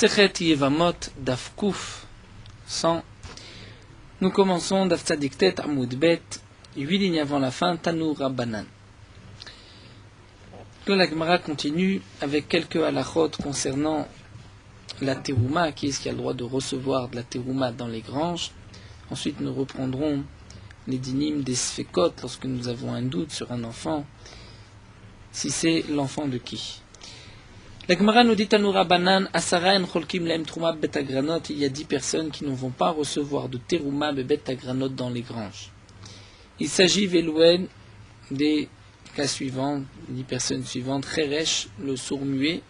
Masechet Yevamot Daf Kuf 100. Nous commençons Daf Tzadiktet Amoud Bet, 8 lignes avant la fin, Tanu Rabbanan. La Gemara continue avec quelques halachot concernant la terouma, qui est-ce qui a le droit de recevoir de la terouma dans les granges. Ensuite nous reprendrons les dinim des sfekot lorsque nous avons un doute sur un enfant, si c'est l'enfant de qui. La Gemara nous dit Tanu Rabbanan, Asara en cholkim lehem trouma betagranot, il y a 10 personnes qui ne vont pas recevoir de terouma betagranot dans les granges. Il s'agit velouen des cas suivants, 10 personnes suivantes, Cheresh, le sourd-muet,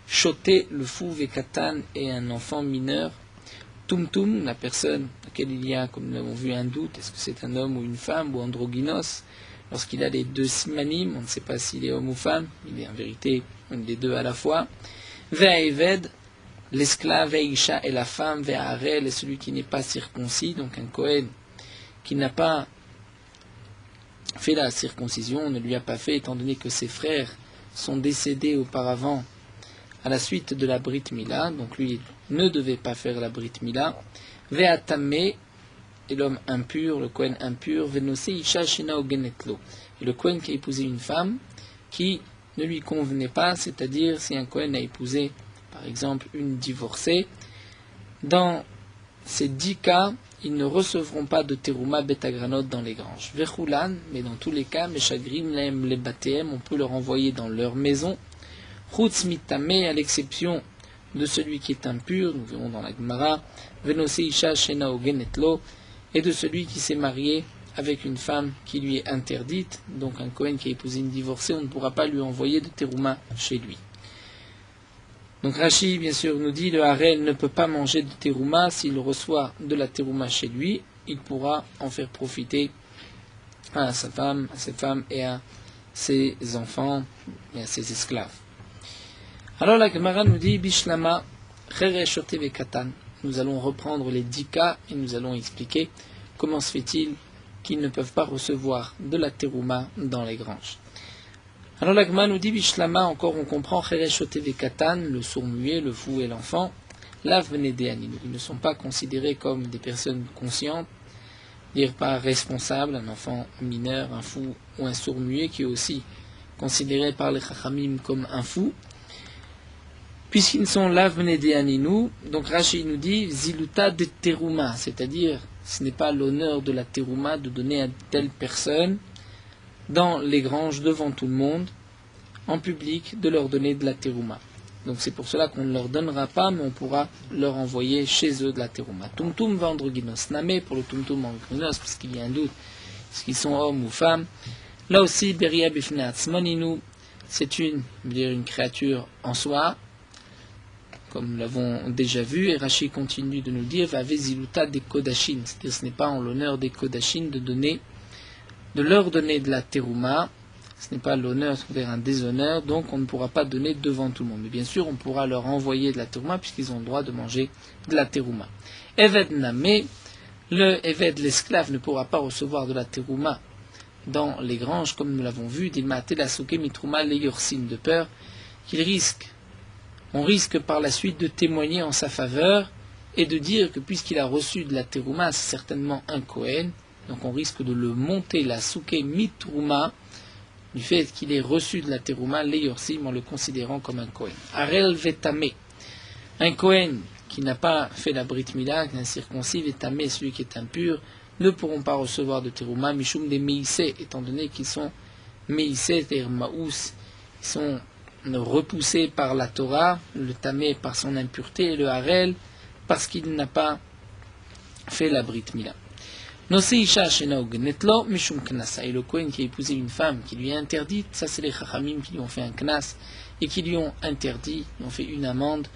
Choté, le fou, Vekatan, et un enfant mineur, Tumtum, la personne à laquelle il y a, comme nous l'avons vu, un doute, est-ce que c'est un homme ou une femme, ou androgynos, lorsqu'il a les deux simanim, on ne sait pas s'il est homme ou femme, il est en vérité une des deux à la fois, Ve'aeved, l'esclave, Ve'isha et la femme, Ve'arel est celui qui n'est pas circoncis, donc un Kohen qui n'a pas fait la circoncision, on ne lui a pas fait, étant donné que ses frères sont décédés auparavant à la suite de la Brit Mila, donc lui ne devait pas faire la Brit Mila. Ve'atamé, et l'homme impur, le Kohen impur, Venose Isha Shena Ogenetlo, et le Kohen qui a épousé une femme qui ne lui convenait pas, c'est-à-dire si un Kohen a épousé par exemple une divorcée, dans ces 10 cas, ils ne recevront pas de terouma betagranot dans les granges. Vechulan, mais dans tous les cas, meshagrim laem le bateem, on peut leur envoyer dans leur maison. Chutz mitame, à l'exception de celui qui est impur, nous verrons dans la Gemara, venose isha shena ogenetlo, et de celui qui s'est marié avec une femme qui lui est interdite, donc un Kohen qui a épousé une divorcée, on ne pourra pas lui envoyer de terouma chez lui. Donc Rashi, bien sûr, nous dit le harel ne peut pas manger de terouma. S'il reçoit de la terouma chez lui, il pourra en faire profiter à sa femme, à ses femmes et à ses enfants et à ses esclaves. Alors la Gemara nous dit Bishlama chereshote vekatan. Nous allons reprendre les 10 cas et nous allons expliquer comment se fait-il qu'ils ne peuvent pas recevoir de la terouma dans les granges. Alors la Gemara nous dit Bishlama, encore on comprend chereshote vekatan, le sourd-muet, le fou et l'enfant, lav benedéaninu. Ils ne sont pas considérés comme des personnes conscientes, dire pas responsables, un enfant mineur, un fou ou un sourd-muet qui est aussi considéré par les chachamim comme un fou, puisqu'ils sont lav benedéaninu. Donc Rashi nous dit ziluta de terouma, c'est-à-dire ce n'est pas l'honneur de la terouma de donner à telle personne dans les granges devant tout le monde, en public, de leur donner de la terouma. Donc c'est pour cela qu'on ne leur donnera pas, mais on pourra leur envoyer chez eux de la terouma. Tumtum va androgynos, namé pour le tumtum androgynos, parce qu'il y a un doute, est-ce qu'ils sont hommes ou femmes. Là aussi, beria bifnatz maninu, c'est une créature en soi, comme nous l'avons déjà vu, et Rashi continue de nous dire, va veziluta des kodashin, c'est-à-dire ce n'est pas en l'honneur des kodashin de leur donner de la terouma, ce n'est pas l'honneur, c'est-à-dire un déshonneur, donc on ne pourra pas donner devant tout le monde. Mais bien sûr, on pourra leur envoyer de la terouma, puisqu'ils ont le droit de manger de la terouma. Eved namé, le Eved, l'esclave, ne pourra pas recevoir de la terouma dans les granges, comme nous l'avons vu, d'ilmate la souke mitrouma le yorsin, de peur on risque par la suite de témoigner en sa faveur, et de dire que puisqu'il a reçu de la terouma, c'est certainement un Kohen. Donc on risque de le monter, la souke mitrouma, du fait qu'il ait reçu de la terouma, leyorsim, en le considérant comme un Kohen. Arel vetame, un Kohen qui n'a pas fait la brit mila, qui est incirconcis, vetame, celui qui est impur, ne pourront pas recevoir de terouma, mishum des meïsé, étant donné qu'ils sont meïsé, c'est-à-dire maous, ils sont repoussés par la Torah, le tamé par son impureté, et le harel parce qu'il n'a pas fait la brit mila. Nose isha shena ogenetlo mishum knasa, et le Kohen qui a épousé une femme qui lui est interdite, ça c'est les chachamim qui lui ont fait un knas et qui lui ont interdit, lui ont fait une amende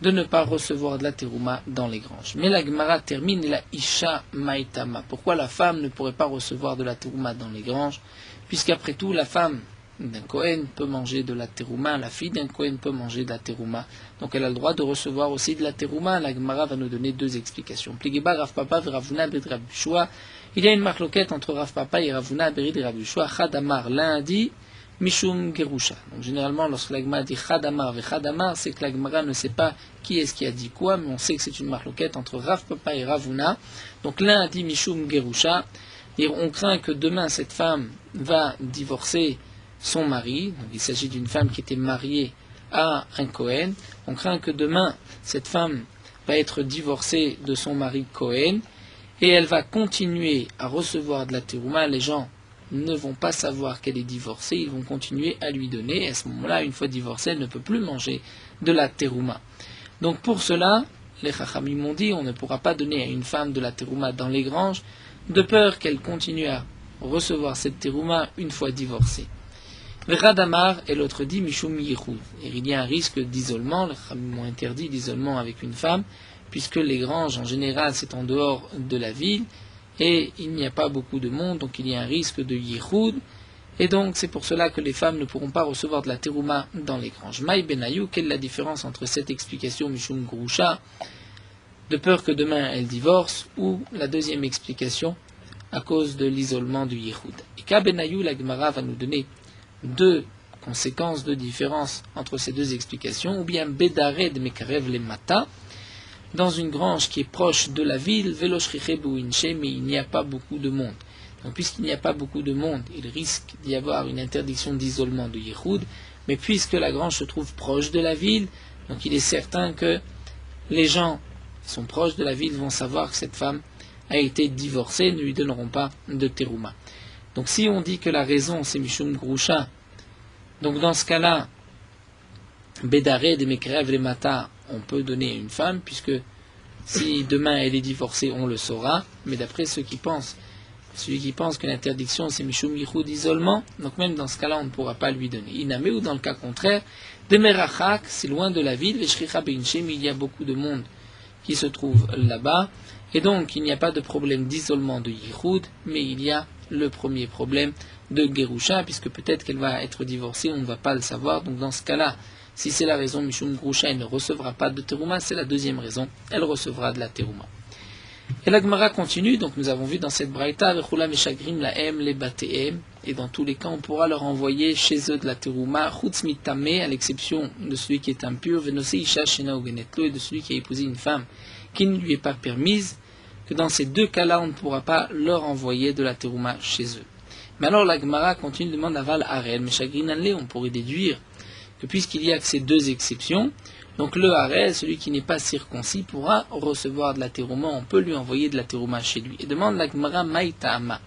de ne pas recevoir de la terouma dans les granges. Mais la Gemara termine et la isha maitama. Pourquoi la femme ne pourrait pas recevoir de la terouma dans les granges, puisqu'après tout la femme d'un Kohen peut manger de la terouma, la fille d'un Kohen peut manger de la terouma, donc elle a le droit de recevoir aussi de la terouma. La Gemara va nous donner 2 explications. Pligiba Rav Papa et Ravuna Berid Rav Yeshua. Il y a une marloquette entre Rav Papa et Ravuna Berid Rav Yeshua. Chadamar, l'un a dit Mishum Gerusha. Donc généralement, lorsque la Gemara dit Chadamar ve Chadamar, c'est que la Gemara ne sait pas qui est-ce qui a dit quoi, mais on sait que c'est une marloquette entre Rav Papa et Ravuna. Donc l'un a dit Mishum Gerusha, et on craint que demain cette femme va divorcer son mari. Donc il s'agit d'une femme qui était mariée à un Kohen. On craint que demain cette femme va être divorcée de son mari Kohen, et elle va continuer à recevoir de la terouma. Les gens ne vont pas savoir qu'elle est divorcée, ils vont continuer à lui donner, et à ce moment-là, une fois divorcée, elle ne peut plus manger de la terouma. Donc pour cela, les Chachamim m'ont dit, on ne pourra pas donner à une femme de la terouma dans les granges, de peur qu'elle continue à recevoir cette terouma une fois divorcée. Radamar, et l'autre dit Mishum Yichud. Et il y a un risque d'isolement, les Chachamim ont interdit l'isolement avec une femme, puisque les granges en général c'est en dehors de la ville, et il n'y a pas beaucoup de monde, donc il y a un risque de yichud, et donc c'est pour cela que les femmes ne pourront pas recevoir de la terouma dans les granges. Maï Benayou, quelle est la différence entre cette explication Mishum Grusha, de peur que demain elle divorce, ou la deuxième explication, à cause de l'isolement du yichud. Et Ka Benayou, la Gemara va nous donner deux conséquences, deux différences entre ces deux explications, ou bien Bedared Mekarev le Mata, dans une grange qui est proche de la ville, mais il n'y a pas beaucoup de monde. Donc puisqu'il n'y a pas beaucoup de monde, il risque d'y avoir une interdiction d'isolement de Yichud, mais puisque la grange se trouve proche de la ville, donc il est certain que les gens qui sont proches de la ville vont savoir que cette femme a été divorcée, ne lui donneront pas de terouma. Donc si on dit que la raison c'est Mishum Grusha, donc dans ce cas-là, Bédaré de Mekrev les Mata, on peut donner à une femme, puisque si demain elle est divorcée, on le saura, mais d'après celui qui pense que l'interdiction c'est Mishum Yichud d'isolement, donc même dans ce cas-là on ne pourra pas lui donner. Iname, ou dans le cas contraire, de Merachak, c'est loin de la ville, Veshricha Beinchem, il y a beaucoup de monde qui se trouve là-bas, et donc il n'y a pas de problème d'isolement de Yichud, mais il y a le premier problème de Gerusha, puisque peut-être qu'elle va être divorcée, on ne va pas le savoir, donc dans ce cas-là, si c'est la raison, Mishum Grusha, elle ne recevra pas de terouma, c'est la deuxième raison, elle recevra de la terouma. Et la Gemara continue, donc nous avons vu dans cette braïta, Vechula Meshagrim Laem le Bateem, et dans tous les cas, on pourra leur envoyer chez eux de la terouma, Chutz Mitame, à l'exception de celui qui est impur, Venose Isha Shena Ugenetlo, et de celui qui a épousé une femme qui ne lui est pas permise, que dans ces deux cas-là, on ne pourra pas leur envoyer de la terouma chez eux. Mais alors la Gemara continue, demande Aval Harel, Meshagrin Anle, on pourrait déduire que puisqu'il y a que ces deux exceptions, donc le harel, celui qui n'est pas circoncis, pourra recevoir de la terouma, on peut lui envoyer de la terouma chez lui. Et demande la Gemara Maïta'ama.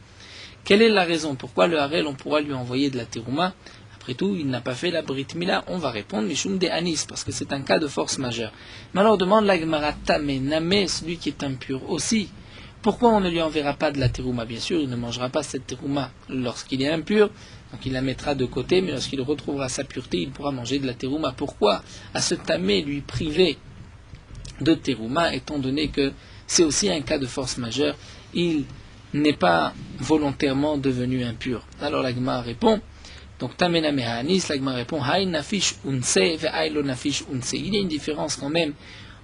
Quelle est la raison pourquoi le harel, on pourra lui envoyer de la terouma? Après tout, il n'a pas fait la brit mila. On va répondre Mishum de Anis, parce que c'est un cas de force majeure. Mais alors demande la Gemara Tamé, Namé, celui qui est impur aussi. Pourquoi on ne lui enverra pas de la terouma? Bien sûr, il ne mangera pas cette terouma lorsqu'il est impur, donc il la mettra de côté, mais lorsqu'il retrouvera sa pureté, il pourra manger de la terouma. Pourquoi à ce tamé lui priver de terouma, étant donné que c'est aussi un cas de force majeure, il n'est pas volontairement devenu impur? Alors la Gemara répond, donc tamé namé ha'anis, la Gemara répond, hay nafish unse ve'ay lo nafish unse. Il y a une différence quand même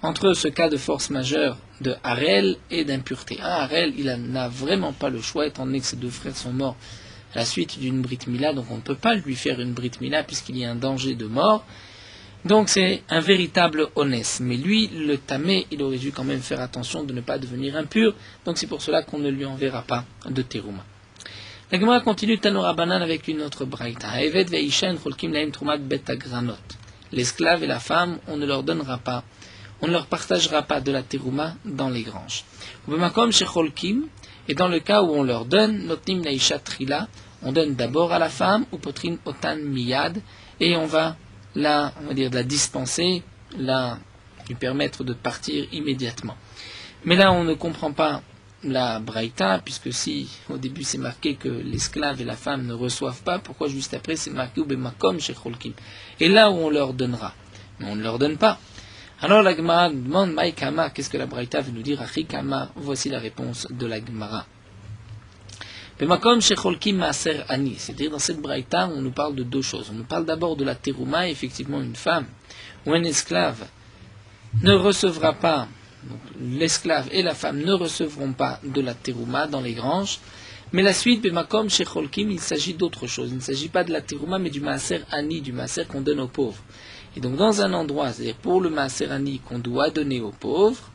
entre ce cas de force majeure de harel et d'impureté. Un harel, il n'a vraiment pas le choix, étant donné que ses deux frères sont morts à la suite d'une brit mila, donc on ne peut pas lui faire une brit mila puisqu'il y a un danger de mort. Donc c'est un véritable honnête. Mais lui, le tamé, il aurait dû quand même faire attention de ne pas devenir impur, donc c'est pour cela qu'on ne lui enverra pas de terouma. La Gemara continue Tanorabanan avec une autre braïta. L'esclave et la femme, on ne leur donnera pas, on ne leur partagera pas de la terouma dans les granges. Et dans le cas où on leur donne, notnim laisha trila, on donne d'abord à la femme, ou potrin otan miyad, et on va la dispenser, lui permettre de partir immédiatement. Mais là, on ne comprend pas la braïta, puisque si au début c'est marqué que l'esclave et la femme ne reçoivent pas, pourquoi juste après c'est marqué ubemakom shecholkim? Et là où on leur donnera, mais on ne leur donne pas. Alors la Gemara demande Maïkama, qu'est-ce que la braïta veut nous dire? Achikama, voici la réponse de la Gemara. C'est-à-dire dans cette braïta, on nous parle de deux choses. On nous parle d'abord de la terouma, effectivement une femme ou un esclave ne recevra pas, donc l'esclave et la femme ne recevront pas de la terouma dans les granges, Mais la suite, Bemakom Shecholkim, il s'agit d'autre chose. Il ne s'agit pas de la terouma, mais du maaser ani, du maaser qu'on donne aux pauvres. Et donc dans un endroit, c'est-à-dire pour le maaser ani qu'on doit donner aux pauvres,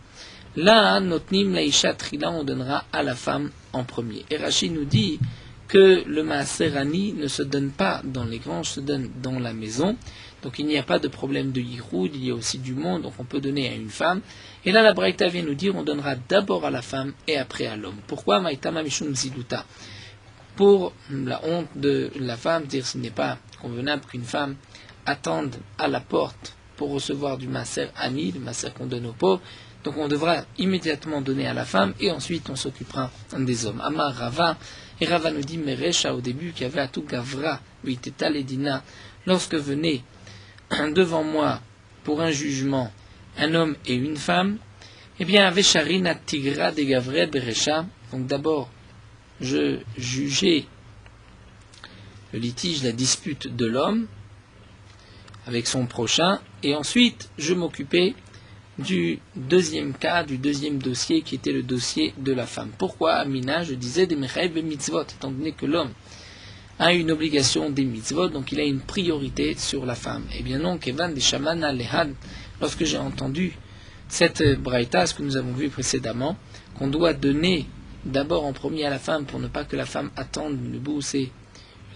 là, notnim laisha trila, on donnera à la femme en premier. Et Rachid nous dit que le maaser ani ne se donne pas dans les granges, se donne dans la maison. Donc il n'y a pas de problème de yiroud, il y a aussi du monde, donc on peut donner à une femme. Et là, la Braïta vient nous dire on donnera d'abord à la femme et après à l'homme. Pourquoi Maïtama Mishum Ziluta? Pour la honte de la femme, dire ce n'est pas convenable qu'une femme attende à la porte pour recevoir du maaser ani, le maaser qu'on donne aux pauvres. Donc on devra immédiatement donner à la femme et ensuite on s'occupera des hommes. Amar Rava, et Rava nous dit Meresha au début qu'il y avait Atou Gavra, Viteta Ledina, lorsque venait devant moi pour un jugement un homme et une femme, eh bien Avesharina Tigra de Gavre Beresha, donc d'abord je jugeais le litige, la dispute de l'homme avec son prochain, et ensuite je m'occupais du deuxième cas, du deuxième dossier qui était le dossier de la femme. Pourquoi Amina, je disais des mechaïb et mitzvot, étant donné que l'homme a une obligation des mitzvot, donc il a une priorité sur la femme. Eh bien non, Kevan des Shamana Lehad, lorsque j'ai entendu cette braïta, ce que nous avons vu précédemment, qu'on doit donner d'abord en premier à la femme pour ne pas que la femme attende le bout, c'est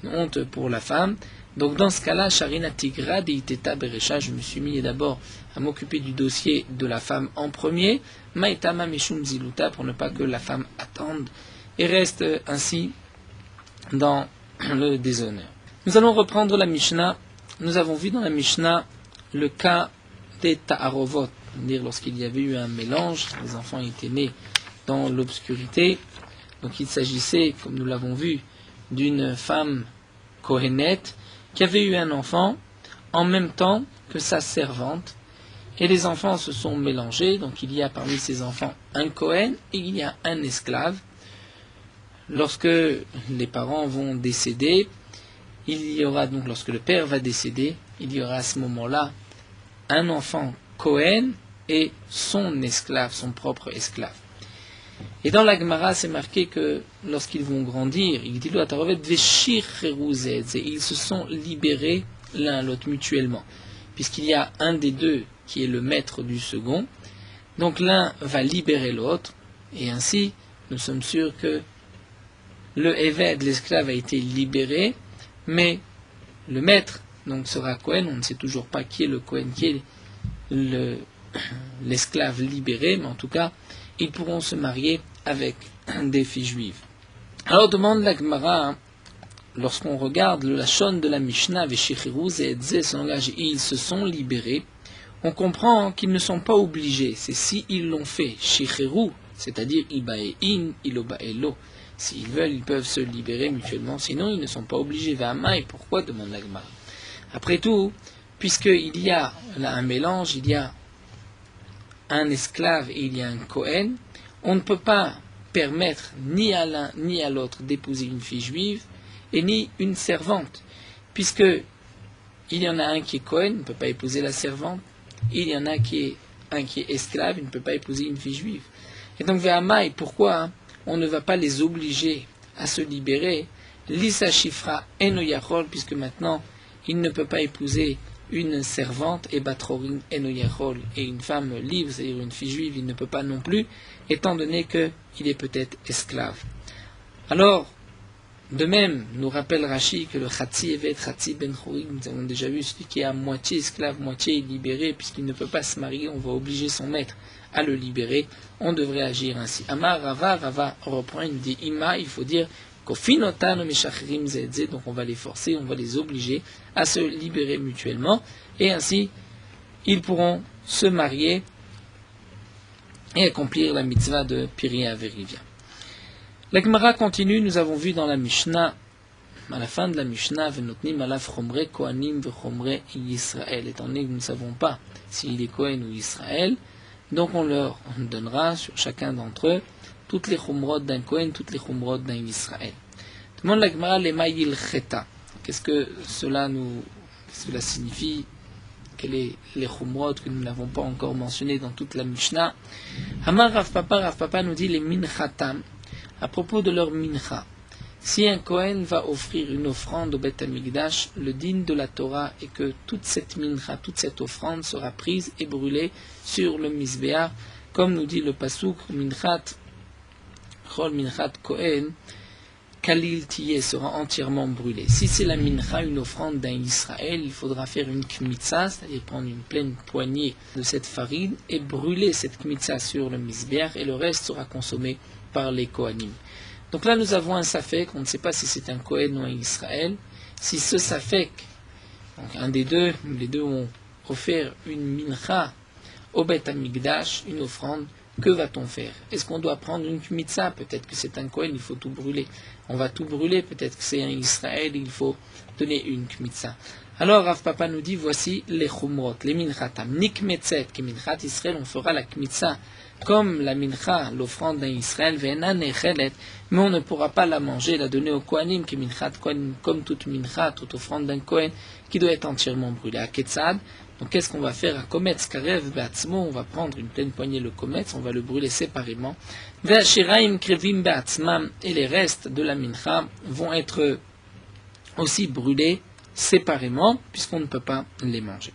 une honte pour la femme. Donc dans ce cas-là, Sharina Tigra de Iteta Beresha, je me suis mis d'abord à m'occuper du dossier de la femme en premier, Maïtama Mishum Ziluta, pour ne pas que la femme attende et reste ainsi dans le déshonneur. Nous allons reprendre la Mishnah. Nous avons vu dans la Mishnah le cas des Ta'arovot, c'est-à-dire lorsqu'il y avait eu un mélange, les enfants étaient nés dans l'obscurité. Donc il s'agissait, comme nous l'avons vu, d'une femme Kohenet qui avait eu un enfant en même temps que sa servante, et les enfants se sont mélangés. Donc il y a parmi ces enfants un Kohen et il y a un esclave. Lorsque les parents vont décéder, il y aura donc, lorsque le père va décéder, il y aura à ce moment-là un enfant Kohen et son esclave, son propre esclave. Et dans la Gemara, c'est marqué que lorsqu'ils vont grandir, ils se sont libérés l'un l'autre mutuellement, puisqu'il y a un des deux qui est le maître du second. Donc l'un va libérer l'autre, et ainsi nous sommes sûrs que le Eved, l'esclave, a été libéré, mais le maître donc sera Kohen. On ne sait toujours pas qui est le Kohen, qui est l'esclave libéré, mais en tout cas, ils pourront se marier avec des filles juives. Alors demande la Gemara, lorsqu'on regarde le Lachon de la Mishnah, son langage, ils se sont libérés, on comprend qu'ils ne sont pas obligés. C'est si ils l'ont fait, shicheru, c'est-à-dire ibaein, ilobaelo. S'ils veulent, ils peuvent se libérer mutuellement, sinon ils ne sont pas obligés. Vama, et pourquoi demande la Gemara. Après tout, puisqu'il y a là un mélange, il y a un esclave et il y a un Kohen, on ne peut pas permettre ni à l'un ni à l'autre d'épouser une fille juive et ni une servante, puisque il y en a un qui est Kohen, il ne peut pas épouser la servante, et il y en a un qui est esclave, il ne peut pas épouser une fille juive. Et donc Ve'amai, pourquoi on ne va pas les obliger à se libérer? Lisa Shifra Enoyachol, puisque maintenant il ne peut pas épouser une servante, et Batrorin Enoyachol, et une femme libre, c'est-à-dire une fille juive, il ne peut pas non plus, étant donné qu'il est peut-être esclave. Alors, de même, nous rappelle Rashi que le Khatsi Evet, Khatsi Ben Khourig, nous avons déjà vu celui qui est à moitié esclave, moitié libéré, puisqu'il ne peut pas se marier, on va obliger son maître à le libérer, on devrait agir ainsi. Amar Rava, Rava reprend, il dit Ima, il faut dire Kofinotan Meshachrim Zedze, donc on va les forcer, on va les obliger à se libérer mutuellement, et ainsi ils pourront se marier et accomplir la mitzvah de Piria Verivia. La Gemara continue, nous avons vu dans la Mishnah, à la fin de la Mishnah, Venotnim alaf chomre kohanim vechomre Yisraël. Étant donné que nous ne savons pas s'il est Kohen ou Israël, donc on leur donnera sur chacun d'entre eux toutes les chumrot d'un Kohen, toutes les chumrot d'un Israël. Demande la Gemara lema yilcheta. Qu'est-ce que cela signifie? Quels sont les chumrot que nous n'avons pas encore mentionnés dans toute la Mishnah? Hamar Rav Papa nous dit les minchatam, à propos de leur mincha. Si un Kohen va offrir une offrande au Beth Amikdash, le din de la Torah est que toute cette mincha, toute cette offrande sera prise et brûlée sur le Mizbeach, comme nous dit le pasuk minchat, chol minchat Kohen, Kalil Tiyeh sera entièrement brûlé. Si c'est la mincha, une offrande d'un Israël, il faudra faire une kmitza, c'est-à-dire prendre une pleine poignée de cette farine et brûler cette kmitza sur le Mizbeach, et le reste sera consommé par les Kohanim. Donc là, nous avons un safek, on ne sait pas si c'est un Kohen ou un Israël. Si ce safek, donc un des deux, les deux ont offert une mincha au Beth Amikdash, une offrande, que va-t-on faire? Est-ce qu'on doit prendre une kmitza? Peut-être que c'est un Kohen, il faut tout brûler. On va tout brûler, peut-être que c'est un Israël, il faut donner une kmitza. Alors Rav Papa nous dit, voici les chumrot, les minchatam. Nikmetzet, qui minchat Israël, on fera la kmitza comme la mincha, l'offrande d'un Israël, mais on ne pourra pas la manger, la donner au Kohanim, qui minchat Kohanim, comme toute mincha, toute offrande d'un Kohen, qui doit être entièrement brûlée. À Ketzad, donc qu'est-ce qu'on va faire à Kometz Karev Beatzmo? On va prendre une pleine poignée le Kometz, on va le brûler séparément. Ve'ashiraim Krevim Beatzmam, et les restes de la mincha vont être aussi brûlés séparément, puisqu'on ne peut pas les manger.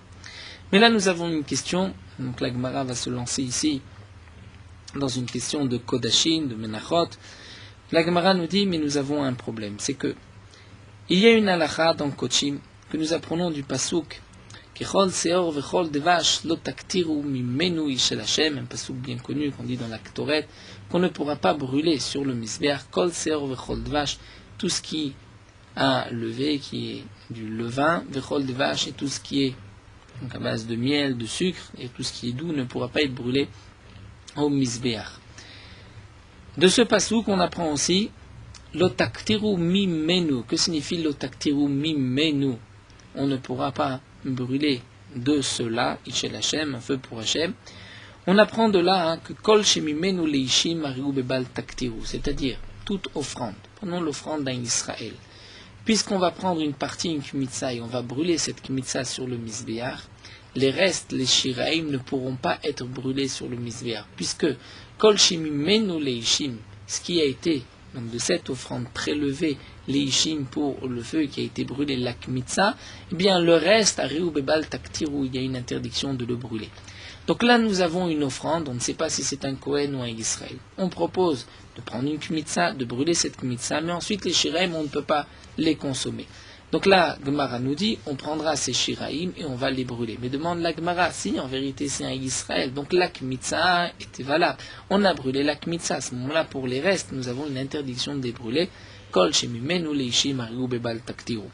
Mais là, nous avons une question, donc la Gemara va se lancer ici dans une question de Kodashin, de Menachot. La Gemara nous dit, mais nous avons un problème, c'est que il y a une halakha dans Kochim que nous apprenons du pasuk Kechol seor vechol devash lo taktiru mimenu ishel Hashem, un pasuk bien connu qu'on dit dans la Ktoret, qu'on ne pourra pas brûler sur le Mizbeach, kol seor vechol devash, tout ce qui a levé, qui est du levain, vechol devash, et tout ce qui est donc à base de miel, de sucre, et tout ce qui est doux ne pourra pas être brûlé au Mizbeach. De ce pasuk, on apprend aussi Lotaktiru mimenu. Que signifie Lotaktiru mimenu? On ne pourra pas brûler de cela, Ishel Hashem, un feu pour Hashem. On apprend de là que Kol shemimenu leishim ariu bebal taktiru, c'est-à-dire toute offrande. Prenons l'offrande d'un Israël. Puisqu'on va prendre une partie, une kmitza, et on va brûler cette kmitza sur le Mizbeach, les restes, les shiraim, ne pourront pas être brûlés sur le Mizbeach, puisque Kol shemimenu leishim, ce qui a été donc de cette offrande prélevée, leishim pour le feu qui a été brûlé, la kmitza, eh bien le reste, ariu bebal taktiru, il y a une interdiction de le brûler. Donc là, nous avons une offrande, on ne sait pas si c'est un Kohen ou un Israël. On propose de prendre une kmitza, de brûler cette kmitza, mais ensuite les shiraim, on ne peut pas les consommer. Donc là, Gemara nous dit, on prendra ces shiraim et on va les brûler. Mais demande la Gemara, si en vérité c'est un Israël, donc la kmitza était valable. On a brûlé la kmitza, à ce moment-là, pour les restes, nous avons une interdiction de les brûler. Kol shemimenu leishim ariu bebal taktiru.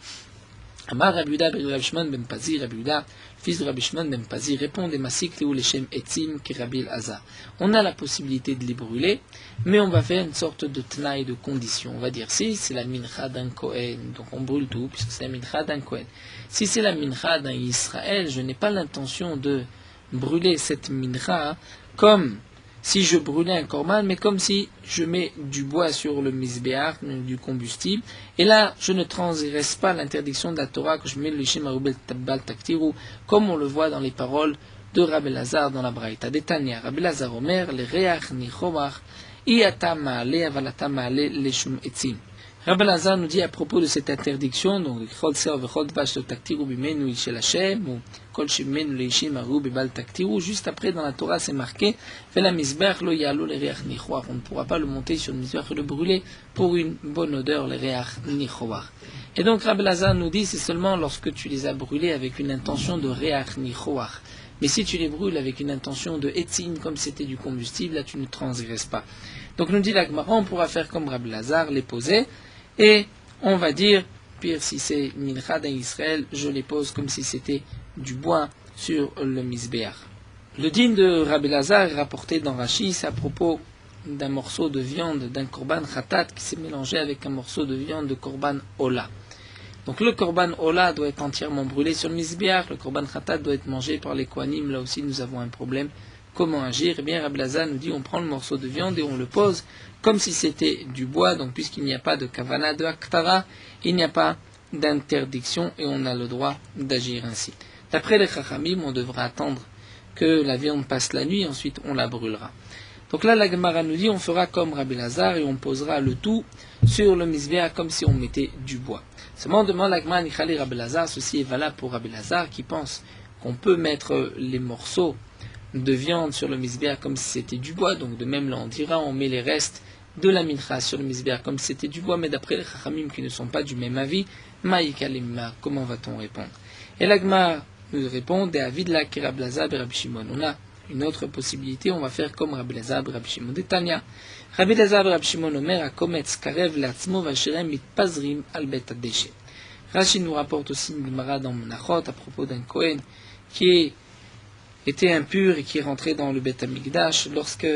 Amar Rabbi Yehuda Rabbi Shimon ben Pazi, Rabbi Yehuda, fils de Rabbi Shimon ben Pazi, répond des masik ou leshem etzim ki Rabbi Elazar. On a la possibilité de les brûler, mais on va faire une sorte de tnaï, de condition. On va dire, si c'est la mincha d'un Kohen, donc on brûle tout, puisque c'est la mincha d'un Kohen. Si c'est la mincha d'un Israël, je n'ai pas l'intention de brûler cette mincha comme si je brûlais un korban, mais comme si je mets du bois sur le Mizbeach, du combustible, et là, je ne transgresse pas l'interdiction de la Torah que je mets le Lishim Arubel Tabbal Taktiru, comme on le voit dans les paroles de Rabbi Elazar dans la Braïta. Détania, Rabbi Elazar Omer, le Reach Nichomach, Iata Maale, Avalata Maale, Leshum Etzim. Rabbi Elazar nous dit à propos de cette interdiction, donc Chol Seor Vechol Dvash Lo Taktiru Bimenu Ishel Hashem, ou Kol Shimenu Leishim Aru Bebal Taktiru, juste après dans la Torah c'est marqué, Vela Mizbeach Lo Yalo Le Reach Nichoar, on ne pourra pas le monter sur le Mizbeach et le brûler pour une bonne odeur, le Reach Nichoar. Et donc Rabbi Elazar nous dit, c'est seulement lorsque tu les as brûlés avec une intention de Reach Nichoar. Mais si tu les brûles avec une intention de Etzin, comme c'était du combustible, là tu ne transgresses pas. Donc nous dit la Gemara, on pourra faire comme Rabbi Elazar, les poser, et on va dire, pire si c'est mincha d'un Israël, je les pose comme si c'était du bois sur le Mizbeach. Le din de Rabbi Elazar est rapporté dans Rashi, c'est à propos d'un morceau de viande d'un korban khatat qui s'est mélangé avec un morceau de viande de korban ola. Donc le korban ola doit être entièrement brûlé sur le Mizbeach, le korban khatat doit être mangé par les kohanim, là aussi nous avons un problème. Comment agir? Eh bien, Rabbi Elazar nous dit, on prend le morceau de viande et on le pose comme si c'était du bois, donc puisqu'il n'y a pas de kavana de aktara, il n'y a pas d'interdiction et on a le droit d'agir ainsi. D'après les chachamim, on devra attendre que la viande passe la nuit, ensuite on la brûlera. Donc là, la Gemara nous dit, on fera comme Rabbi Lazare et on posera le tout sur le misbéach comme si on mettait du bois. Seulement, demande la Gemara Nichali Rabbi Lazare, ceci est valable pour Rabbi Lazare qui pense qu'on peut mettre les morceaux de viande sur le misbéach comme si c'était du bois. Donc de même là, on dira, on met les restes de la mincha sur le misbéach comme si c'était du bois, mais d'après les chachamim qui ne sont pas du même avis, maïkalimma, comment va-t-on répondre? Et la Gemara nous répond, de avid la ki Rabbi Lazare et Rabbi Shimon. On a une autre possibilité, on va faire comme Rabbi Lazare et Rabbi Shimon. Détania, Rabbi Lazare et Rabbi Shimon omer akometz karev le'atzmo v'asherem mitpazrim al bet hadeshet. Rashi nous rapporte aussi une Gemara dans Menachot à propos d'un Kohen qui était impur et qui est rentré dans le Bet Hamikdash. Lorsque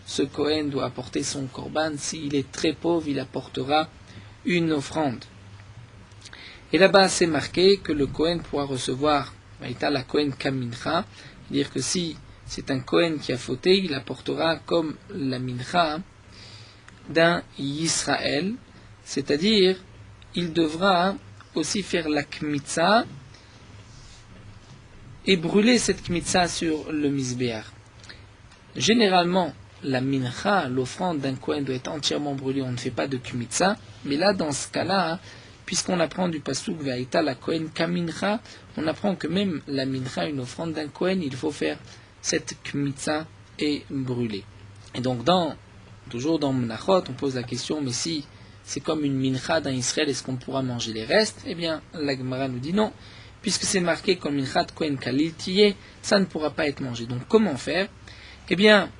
ce Kohen doit apporter son korban, s'il est très pauvre, il apportera une offrande. Et là-bas, c'est marqué que le Kohen pourra recevoir la Kohen Kamincha, c'est-à-dire que si c'est un Kohen qui a fauté, il apportera comme la mincha d'un Yisraël, c'est-à-dire il devra aussi faire la kmitza et brûler cette kmitza sur le misbéach. Généralement, la mincha, l'offrande d'un Kohen doit être entièrement brûlée, on ne fait pas de kmitza, mais là, dans ce cas-là, puisqu'on apprend du pasuk Ve'aïta la Kohen kamincha, on apprend que même la mincha, une offrande d'un Kohen, il faut faire cette kmitza et brûler. Et donc, toujours dans Menachot, on pose la question, mais si c'est comme une mincha d'un Israël, est-ce qu'on pourra manger les restes? Eh bien, la Gemara nous dit non, puisque c'est marqué comme mincha de Kohen Kalil Tiyeh, ça ne pourra pas être mangé. Donc, comment faire? Eh bien,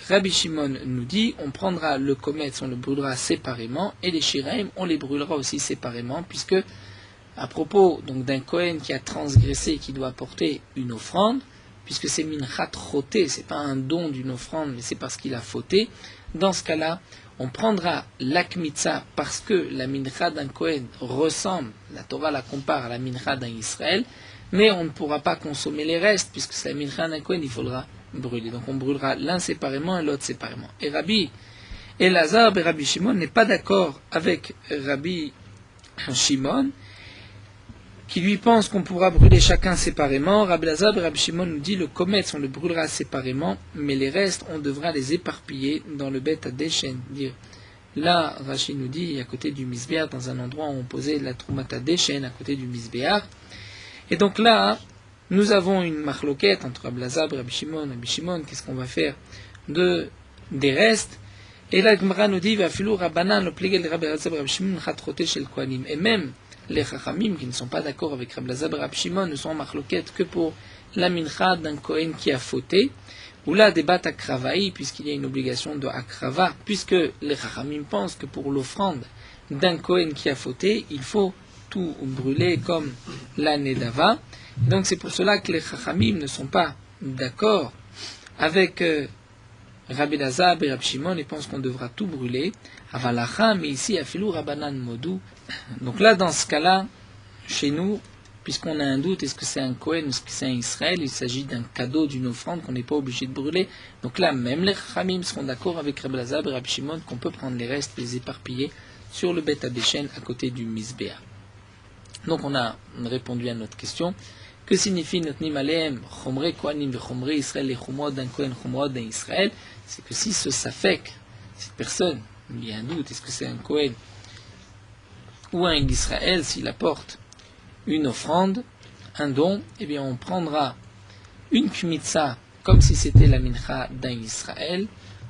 Rabbi Shimon nous dit, on prendra le kometz, on le brûlera séparément, et les shiraim, on les brûlera aussi séparément, puisque, à propos donc d'un Kohen qui a transgressé, qui doit apporter une offrande, puisque c'est minchat choté, c'est pas un don d'une offrande, mais c'est parce qu'il a fauté, dans ce cas-là, on prendra l'akmitza parce que la mincha d'un Kohen ressemble, la Torah la compare à la mincha d'un Israël, mais on ne pourra pas consommer les restes, puisque c'est la mincha d'un Kohen, il faudra brûler. Donc on brûlera l'un séparément et l'autre séparément. Et Rabbi Elazar et Rabbi Shimon n'est pas d'accord avec Rabbi Shimon, qui lui pense qu'on pourra brûler chacun séparément. Rabbi Elazar et Rabbi Shimon nous dit le kometz, on le brûlera séparément, mais les restes, on devra les éparpiller dans le Bet Hadeshen. Là, Rashi nous dit, à côté du misbéach, dans un endroit où on posait la Troumat Hadeshen, à côté du misbéach. Et donc là, nous avons une marloquette entre Rabbi Elazar et Rabbi Shimon. Rabbi Shimon, qu'est-ce qu'on va faire des restes? Et là, Gemara nous dit, Vafilou Rabbanan, le pligel de Rabbi Elazar et Rabbi Shimon, chatroté chez le Kohanim. Et même les Chachamim, qui ne sont pas d'accord avec Rabbi Elazar et Rabbi Shimon, ne sont en marloquette que pour la mincha d'un Kohen qui a fauté, ou là, débat akravaï, puisqu'il y a une obligation de akrava, puisque les Chachamim pensent que pour l'offrande d'un Kohen qui a fauté, il faut tout brûler comme la Nedava. Donc c'est pour cela que les Chachamim ne sont pas d'accord avec Rabbi Elazar et Rabbi Shimon et pensent qu'on devra tout brûler. Avalacha, mais ici, Afilou Rabbanan Modou. Donc là, dans ce cas-là, chez nous, puisqu'on a un doute, est-ce que c'est un Kohen, est-ce que c'est un Israël, il s'agit d'un cadeau, d'une offrande qu'on n'est pas obligé de brûler. Donc là, même les Chachamim seront d'accord avec Rabbi Elazar et Rabbi Shimon qu'on peut prendre les restes, les éparpiller sur le Bet Hadeshen à côté du Misbéach. Donc on a répondu à notre question. Que signifie Notnim Aleem, Chomre Kohanim ve Chomre Israël, les Chomrod d'un Kohen, Chomrod d'un Israël? C'est que si ce Safek, cette personne, il y a un doute, est-ce que c'est un Kohen ou un Israël, s'il apporte une offrande, un don, eh bien on prendra une kmitza comme si c'était la mincha d'un Israël,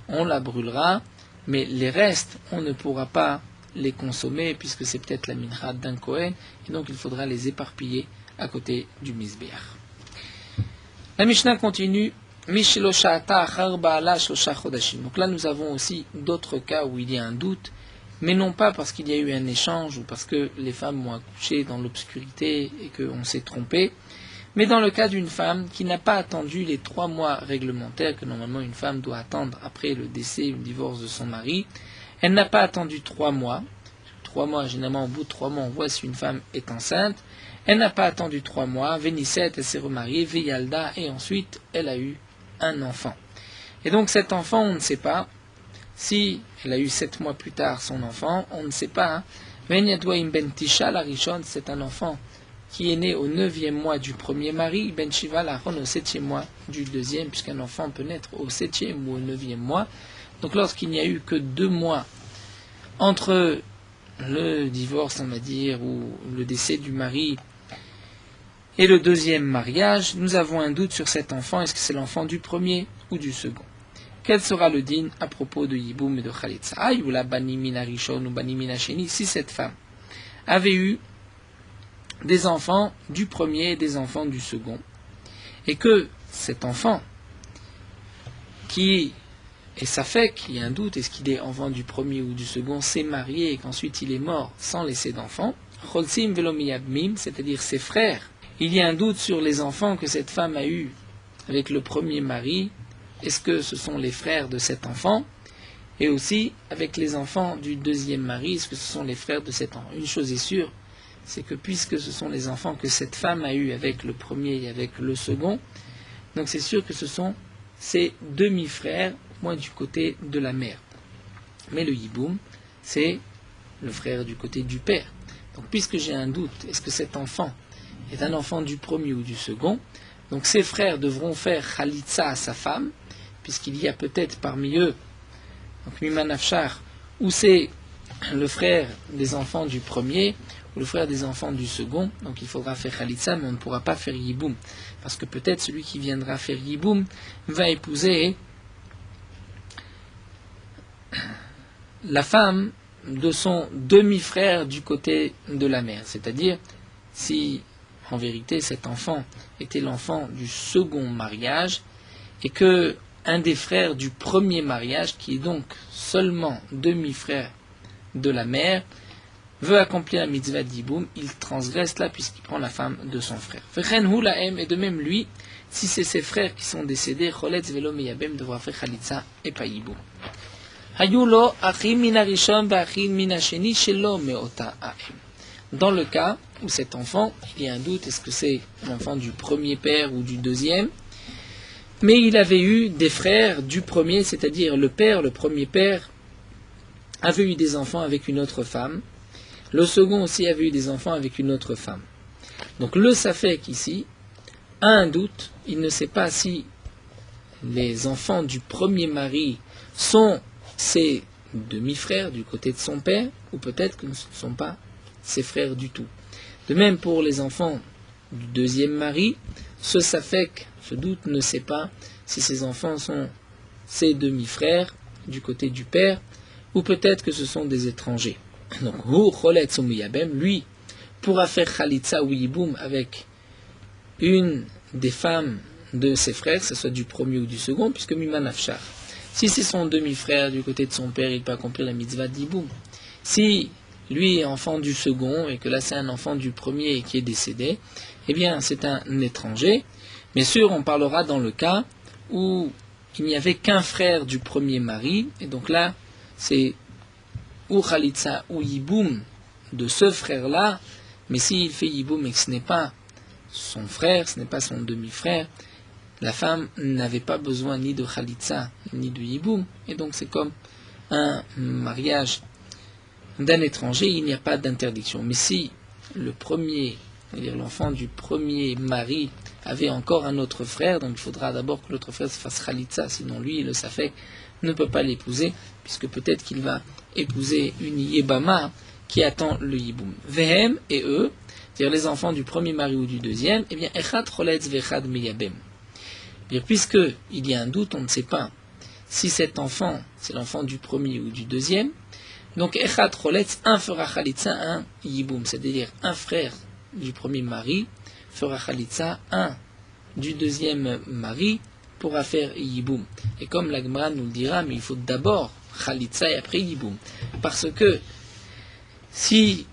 on la brûlera, mais les restes, on ne pourra pas les consommer puisque c'est peut-être la mincha d'un Kohen, et donc il faudra les éparpiller à côté du misbéach. La Mishnah continue. Donc là nous avons aussi d'autres cas où il y a un doute, mais non pas parce qu'il y a eu un échange ou parce que les femmes ont accouché dans l'obscurité et qu'on s'est trompé, mais dans le cas d'une femme qui n'a pas attendu les 3 mois réglementaires que normalement une femme doit attendre après le décès ou le divorce de son mari. Elle n'a pas attendu 3 mois. 3 mois, généralement au bout de 3 mois on voit si une femme est enceinte. Elle n'a pas attendu 3 mois, Vénisset, elle s'est remariée, Veyalda, et ensuite elle a eu un enfant. Et donc cet enfant, on ne sait pas si elle a eu 7 mois plus tard son enfant, on ne sait pas. Venyadwa im ben tisha la rishon, c'est un enfant qui est né au 9e mois du premier mari, ben shiva l'achon au 7e mois du deuxième, puisqu'un enfant peut naître au 7e ou au 9e mois. Donc lorsqu'il n'y a eu que 2 mois entre le divorce, on va dire, ou le décès du mari et le deuxième mariage, nous avons un doute sur cet enfant, est-ce que c'est l'enfant du premier ou du second? Quel sera le din à propos de Yiboum et de Khalitsa? Ou la Banimina Rishon ou Banimina Sheni, si cette femme avait eu des enfants du premier et des enfants du second, et que cet enfant, qui est safek, il y a un doute, est-ce qu'il est enfant du premier ou du second, s'est marié et qu'ensuite il est mort sans laisser d'enfant, Cholsim velomiyabmim, c'est-à-dire ses frères, il y a un doute sur les enfants que cette femme a eus avec le premier mari, est-ce que ce sont les frères de cet enfant, et aussi avec les enfants du deuxième mari, est-ce que ce sont les frères de cet enfant? Une chose est sûre, c'est que puisque ce sont les enfants que cette femme a eus avec le premier et avec le second, donc c'est sûr que ce sont ses demi-frères, au moins du côté de la mère. Mais le Yiboum, c'est le frère du côté du père. Donc puisque j'ai un doute, est-ce que cet enfant est un enfant du premier ou du second? Donc ses frères devront faire Khalitsa à sa femme, puisqu'il y a peut-être parmi eux, donc Miman Afshar, ou c'est le frère des enfants du premier, ou le frère des enfants du second, donc il faudra faire Khalitsa, mais on ne pourra pas faire Yiboum, parce que peut-être celui qui viendra faire Yiboum va épouser la femme de son demi-frère du côté de la mère, c'est-à-dire si en vérité cet enfant était l'enfant du second mariage et que un des frères du premier mariage, qui est donc seulement demi-frère de la mère, veut accomplir la mitzvah d'Yiboum, il transgresse là puisqu'il prend la femme de son frère. Et de même lui, si c'est ses frères qui sont décédés, Choletz velo meyabem devra faire Khalitsa et pas Yiboum. Dans le cas où cet enfant, il y a un doute, est-ce que c'est l'enfant du premier père ou du deuxième, mais il avait eu des frères du premier, c'est-à-dire le père, le premier père, avait eu des enfants avec une autre femme, le second aussi avait eu des enfants avec une autre femme. Donc le safek ici a un doute, il ne sait pas si les enfants du premier mari sont ses demi-frères du côté de son père, ou peut-être que ce ne sont pas ses frères du tout. De même pour les enfants du deuxième mari, ce safek, ce doute, ne sait pas si ses enfants sont ses demi-frères du côté du père, ou peut-être que ce sont des étrangers. Donc, lui pourra faire Khalitsa ou Yiboum avec une des femmes de ses frères, que ce soit du premier ou du second, puisque Miman Afshar. Si c'est son demi-frère du côté de son père, il peut accomplir la mitzvah d'Yiboum. Si lui est enfant du second, et que là c'est un enfant du premier qui est décédé, eh bien c'est un étranger. Bien sûr, on parlera dans le cas où il n'y avait qu'un frère du premier mari, et donc là, c'est ou Khalitsa ou Yiboum de ce frère-là, mais s'il fait Yiboum et que ce n'est pas son frère, ce n'est pas son demi-frère, la femme n'avait pas besoin ni de Khalitsa ni de Yiboum, et donc c'est comme un mariage d'un étranger, il n'y a pas d'interdiction. Mais si le premier, c'est-à-dire l'enfant du premier mari, avait encore un autre frère, donc il faudra d'abord que l'autre frère se fasse Khalitsa, sinon lui, le Safek, ne peut pas l'épouser, puisque peut-être qu'il va épouser une Yébama qui attend le Yiboum. Vehem et eux, c'est-à-dire les enfants du premier mari ou du deuxième, eh bien, Echad Choletz Vechad Meyabem. Puisque il y a un doute, on ne sait pas si cet enfant, c'est l'enfant du premier ou du deuxième, donc Echad Choletz, un fera Khalitsa, un Yiboum, c'est-à-dire un frère du premier mari fera Khalitsa, un du deuxième mari pourra faire Yiboum. Et comme la Gemara nous le dira, mais il faut d'abord Khalitsa et après Yiboum. Parce que si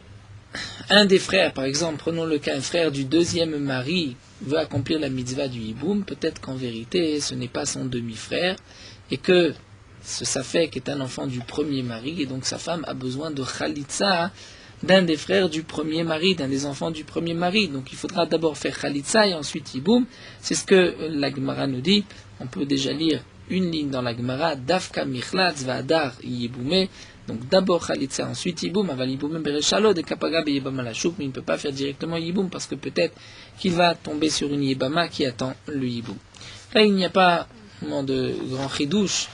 un des frères, par exemple, prenons le cas, un frère du deuxième mari veut accomplir la mitzvah du Yiboum, peut-être qu'en vérité ce n'est pas son demi-frère et que ce Safek est un enfant du premier mari et donc sa femme a besoin de Khalitsa d'un des frères du premier mari, d'un des enfants du premier mari. Donc il faudra d'abord faire Khalitsa et ensuite Yiboum. C'est ce que la Gemara nous dit. On peut déjà lire une ligne dans la Gemara, Dafka Michlatz Vadar Yiboumé. Donc d'abord Khalitsa, ensuite Yiboum, Aval Yiboum Bereshalo, de Kapaga Yibam Alashouk, mais il ne peut pas faire directement Yiboum parce que peut-être qu'il va tomber sur une Yibama qui attend le Yiboum. Là, il n'y a pas vraiment de grand chidouche,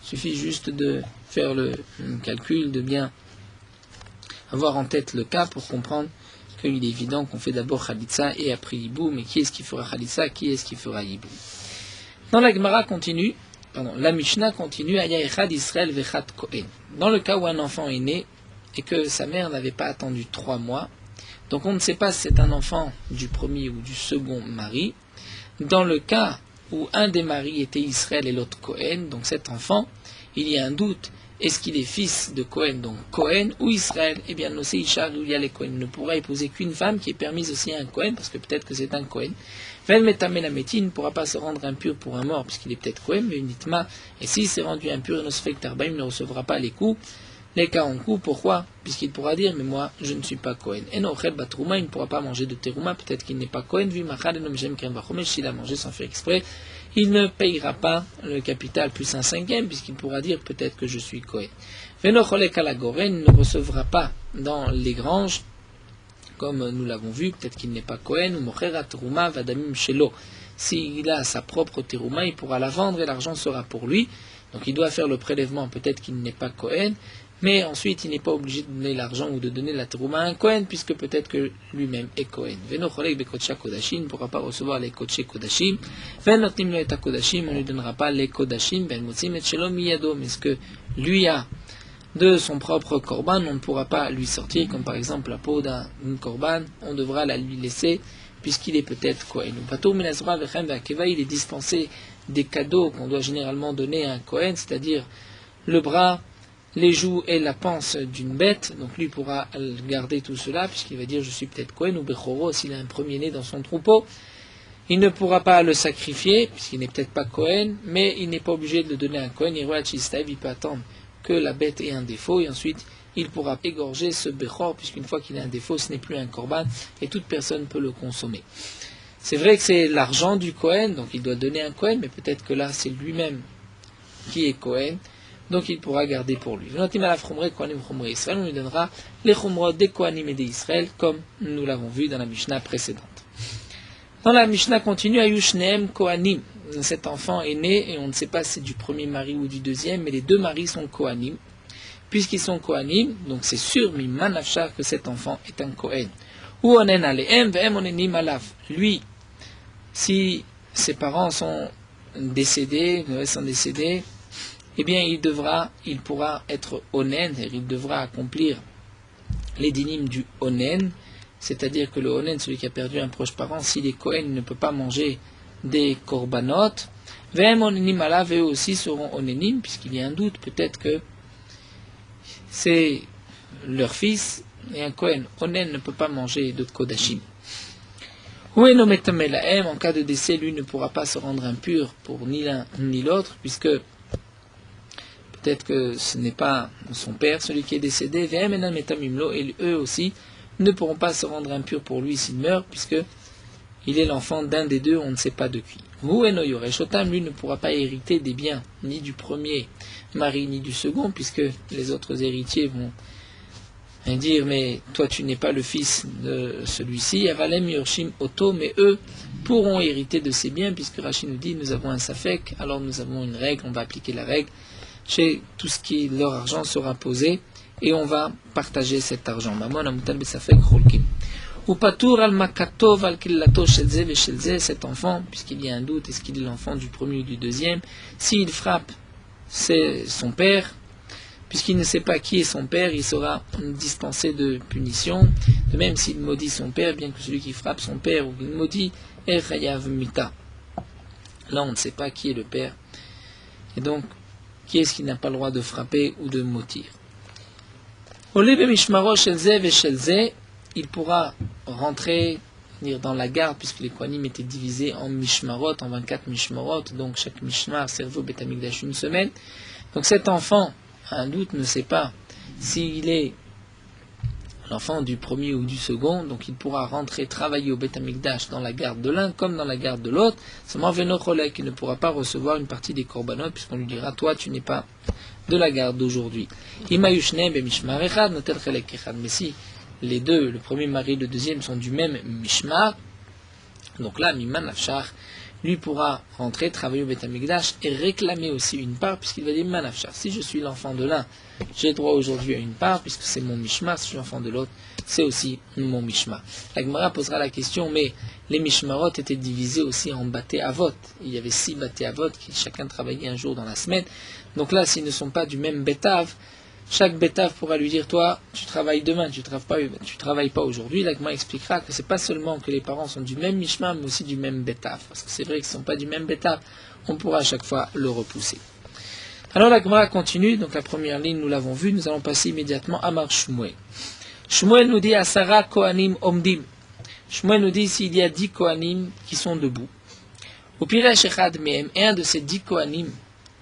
il suffit juste de faire le calcul, de bien avoir en tête le cas pour comprendre qu'il est évident qu'on fait d'abord Khalitsa et après Yiboum, mais qui est-ce qui fera Khalitsa, qui est-ce qui fera Yiboum. Dans la Gemara continue, la Mishnah continue, Aya Echad Israël Vechat Kohen. Dans le cas où un enfant est né et que sa mère n'avait pas attendu 3 mois, donc on ne sait pas si c'est un enfant du premier ou du second mari. Dans le cas où un des maris était Israël et l'autre Kohen, donc cet enfant, il y a un doute, est-ce qu'il est fils de Kohen, donc Kohen ou Israël? Eh bien, Nosé Ishar où il y a les Kohen ne pourra épouser qu'une femme qui est permise aussi à un Kohen, parce que peut-être que c'est un Kohen. Vel Metame la Métine ne pourra pas se rendre impur pour un mort, puisqu'il est peut-être Kohen, mais une Itma, et s'il s'est rendu impur, Nosfek Tarbaim ne recevra pas les coups, les cas en coup. Pourquoi? Puisqu'il pourra dire, mais moi, je ne suis pas Kohen. Et Nochel Batrouma, il ne pourra pas manger de Terouma, peut-être qu'il n'est pas Kohen, vu Machal et Nomjem Krem Bachomesh, s'il a mangé sans faire exprès, il ne payera pas le capital plus un cinquième, puisqu'il pourra dire peut-être que je suis Kohen. Venocholek Alagoren ne recevra pas dans les granges, comme nous l'avons vu, peut-être qu'il n'est pas Kohen, ou Mochera Teruma Vadamim Shelo. S'il a sa propre Teruma, il pourra la vendre et l'argent sera pour lui. Donc il doit faire le prélèvement, peut-être qu'il n'est pas Kohen, mais ensuite il n'est pas obligé de donner l'argent ou de donner la Teruma à un Kohen, puisque peut-être que lui-même est Kohen. Venocholek Bekodsha Kodashim ne pourra pas recevoir les Kodshe Kodashim. Venotnim Lo Eta Kodashim, on ne lui donnera pas les Kodashim, Ben Motzim Et Shelo Miyado, mais ce que lui a de son propre korban, on ne pourra pas lui sortir, comme par exemple la peau d'un korban, on devra la lui laisser, puisqu'il est peut-être Kohen. Il est dispensé des cadeaux qu'on doit généralement donner à un Kohen, c'est-à-dire le bras, les joues et la panse d'une bête, donc lui pourra garder tout cela, puisqu'il va dire je suis peut-être Kohen, ou Bechoro, s'il a un premier-né dans son troupeau. Il ne pourra pas le sacrifier, puisqu'il n'est peut-être pas Kohen, mais il n'est pas obligé de le donner à un Kohen, il peut attendre que la bête ait un défaut, et ensuite il pourra égorger ce Bechor, puisqu'une fois qu'il a un défaut, ce n'est plus un korban, et toute personne peut le consommer. C'est vrai que c'est l'argent du Kohen, donc il doit donner un Kohen, mais peut-être que là c'est lui-même qui est Kohen, donc il pourra garder pour lui. On lui donnera les chumrot des Kohanim et des Israël, comme nous l'avons vu dans la Mishnah précédente. Dans la Mishnah continue, Ayushneem Kohanim. Cet enfant est né, et on ne sait pas si c'est du premier mari ou du deuxième, mais les deux maris sont Kohanim. Puisqu'ils sont Kohanim, donc c'est sûr, Mimanafshar, que cet enfant est un Kohen. Ou onen alehem, vehem onenim alav. Lui, si ses parents sont décédés, eh bien il pourra être onen, il devra accomplir les dynimes du onen, c'est-à-dire que le onen, celui qui a perdu un proche parent, s'il est Kohen, il ne peut pas manger des korbanot. Vehem onenim alav, eux aussi seront onenim, puisqu'il y a un doute, peut-être que c'est leur fils, et un Kohen onen ne peut pas manger de kodashim. En cas de décès, lui ne pourra pas se rendre impur pour ni l'un ni l'autre, puisque peut-être que ce n'est pas son père, celui qui est décédé, et eux aussi ne pourront pas se rendre impurs pour lui s'il meurt, puisque il est l'enfant d'un des deux, on ne sait pas de qui. Lui ne pourra pas hériter des biens, ni du premier mari, ni du second, puisque les autres héritiers vont dire, mais toi tu n'es pas le fils de celui-ci, Avalem Yorshim Oto, mais eux pourront hériter de ces biens, puisque Rachid nous dit, nous avons un safek, alors nous avons une règle, on va appliquer la règle, chez tout ce qui leur argent sera posé, et on va partager cet argent. Cet enfant, puisqu'il y a un doute, est-ce qu'il est l'enfant du premier ou du deuxième, s'il frappe, c'est son père, puisqu'il ne sait pas qui est son père, il sera dispensé de punition. De même, s'il maudit son père, bien que celui qui frappe son père ou qu'il maudit, est chayav mita. Là, on ne sait pas qui est le père. Et donc, qui est-ce qui n'a pas le droit de frapper ou de maudire? Il pourra rentrer dans la garde, puisque les Kohanim étaient divisés en mishmarot, en 24 mishmarot, donc chaque mishmar servait au Beth Amikdash une semaine. Donc cet enfant, un doute, ne sait pas s'il est l'enfant du premier ou du second, donc il pourra rentrer travailler au Beth Amikdash dans la garde de l'un comme dans la garde de l'autre, seulement Venocholek, il ne pourra pas recevoir une partie des korbanot, puisqu'on lui dira, toi tu n'es pas de la garde d'aujourd'hui. Mais si les deux, le premier mari et le deuxième, sont du même mishmar, donc là, Miman Afshar, lui pourra rentrer, travailler au Beth Amikdash et réclamer aussi une part, puisqu'il va dire Miman Afshar. Si je suis l'enfant de l'un, j'ai droit aujourd'hui à une part, puisque c'est mon mishmar. Si je suis l'enfant de l'autre, c'est aussi mon mishmar. La Gemara posera la question, mais les mishmarot étaient divisés aussi en baté avot. Il y avait 6 baté avot qui chacun travaillait un jour dans la semaine. Donc là, s'ils ne sont pas du même bétav, chaque bétav pourra lui dire, toi, tu travailles demain, tu travailles pas aujourd'hui. La Gemara expliquera que c'est pas seulement que les parents sont du même mishmar, mais aussi du même bétav. Parce que c'est vrai qu'ils ne sont pas du même bétav, on pourra à chaque fois le repousser. Alors la Gemara continue, donc la première ligne nous l'avons vue, nous allons passer immédiatement à Mar Shmuel. Shmuel nous dit Asara Kohanim Omdim. Shmuel nous dit s'il y a 10 Kohanim qui sont debout. Au Piresh Echad Mehem, un de ces 10 Kohanim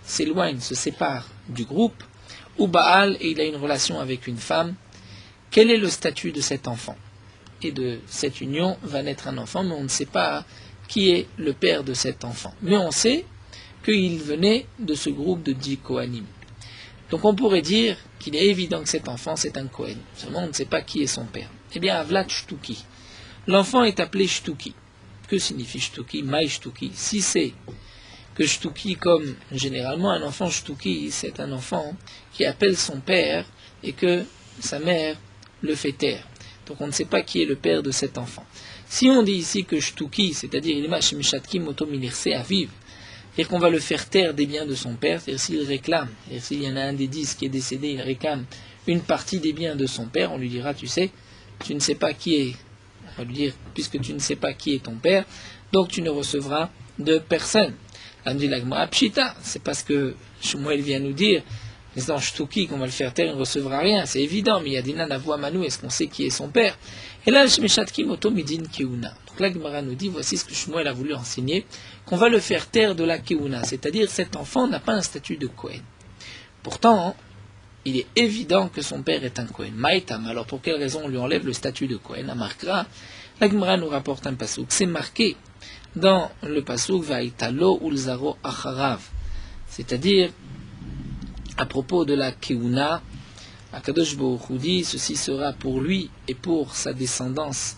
s'éloigne, se sépare du groupe, ou Baal, et il a une relation avec une femme. Quel est le statut de cet enfant? Et de cette union va naître un enfant, mais on ne sait pas qui est le père de cet enfant. Mais on sait qu'il venait de ce groupe de 10 Kohanim. Donc on pourrait dire qu'il est évident que cet enfant c'est un Kohen. Seulement on ne sait pas qui est son père. Eh bien, Avlat Shtuki. L'enfant est appelé Shtuki. Que signifie Shtuki? Maï Shtuki. Si c'est que Shtuki, comme généralement un enfant Shtuki, c'est un enfant qui appelle son père et que sa mère le fait taire. Donc on ne sait pas qui est le père de cet enfant. Si on dit ici que Shtuki, c'est-à-dire Ilma Shemishatki Moto Milirse Aviv, c'est-à-dire qu'on va le faire taire des biens de son père, c'est-à-dire s'il réclame, c'est-à-dire s'il y en a un des 10 qui est décédé, il réclame une partie des biens de son père, on lui dira, tu sais, tu ne sais pas qui est, on va lui dire, puisque tu ne sais pas qui est ton père, donc tu ne recevras de personne. Là, me dit la Gemara, Pshita, c'est parce que Shmuel vient nous dire, mais dans Shtuki, qu'on va le faire taire, il ne recevra rien, c'est évident, mais il y a Dina Navoa Manu, est-ce qu'on sait qui est son père? Et là, Shmeshatki Moto Midin Keuna. Donc la Gemara nous dit, voici ce que Shmuel a voulu enseigner, qu'on va le faire taire de la Keuna, c'est-à-dire cet enfant n'a pas un statut de Kohen. Pourtant, il est évident que son père est un Kohen. Maïtam, alors pour quelle raison on lui enlève le statut de Kohen? Amarkra, la Gemara nous rapporte un pasouk. C'est marqué dans le pasouk Vaïtalo Ulzaro Acharav, c'est-à-dire à propos de la Keuna, Akadosh Baruch Hu dit, ceci sera pour lui et pour sa descendance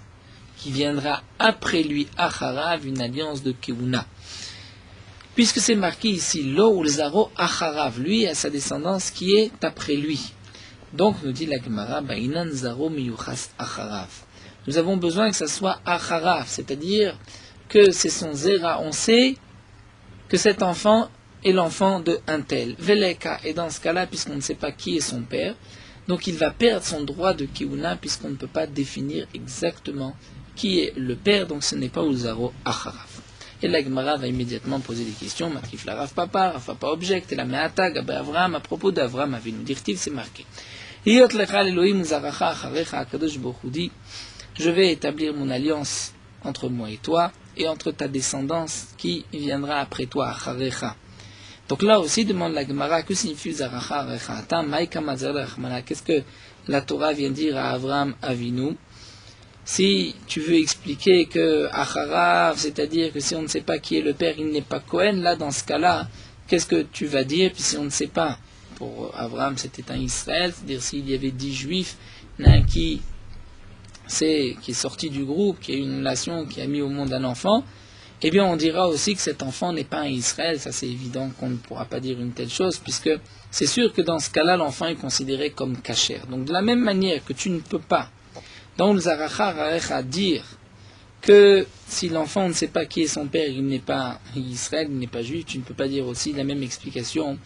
qui viendra après lui, Acharav, une alliance de Keuna. Puisque c'est marqué ici, Lo Ulzaro Acharav, lui et sa descendance qui est après lui. Donc, nous dit la Gemara, Ba'inan Zaro Miyuchas Acharav. Nous avons besoin que ça soit Acharav, c'est-à-dire que c'est son Zera. On sait que cet enfant est l'enfant de un tel. Veleka, et dans ce cas-là, puisqu'on ne sait pas qui est son père, donc il va perdre son droit de Keuna, puisqu'on ne peut pas définir exactement qui est le père, donc ce n'est pas Ulzaro Acharav. Et la Gemara va immédiatement poser des questions. Matrif la Rav Papa objecte, et la Meata, Gabé Avram, à propos d'Avram Avinu. Dirtiv, c'est marqué. Iyot lechal Elohim zaracha acharecha, Akadosh Baruch Hu dit, je vais établir mon alliance entre moi et toi, et entre ta descendance qui viendra après toi, acharecha. Donc là aussi, demande la Gemara, que signifie zaracha acharecha? Maïka mazar rachmana. Qu'est-ce que la Torah vient dire à Avram Avinu? Si tu veux expliquer que Acharav, c'est-à-dire que si on ne sait pas qui est le père, il n'est pas Cohen, là, dans ce cas-là, qu'est-ce que tu vas dire? Puis si on ne sait pas, pour Abraham, c'était un Israël, c'est-à-dire s'il y avait 10 juifs, il y en a un qui est sorti du groupe, qui a une relation, qui a mis au monde un enfant, eh bien on dira aussi que cet enfant n'est pas un Israël. Ça c'est évident qu'on ne pourra pas dire une telle chose, puisque c'est sûr que dans ce cas-là, l'enfant est considéré comme kasher. Donc de la même manière que tu ne peux pas, dans le Zaracha dire que si l'enfant ne sait pas qui est son père, il n'est pas Israël, il n'est pas juif, tu ne peux pas dire aussi la même explication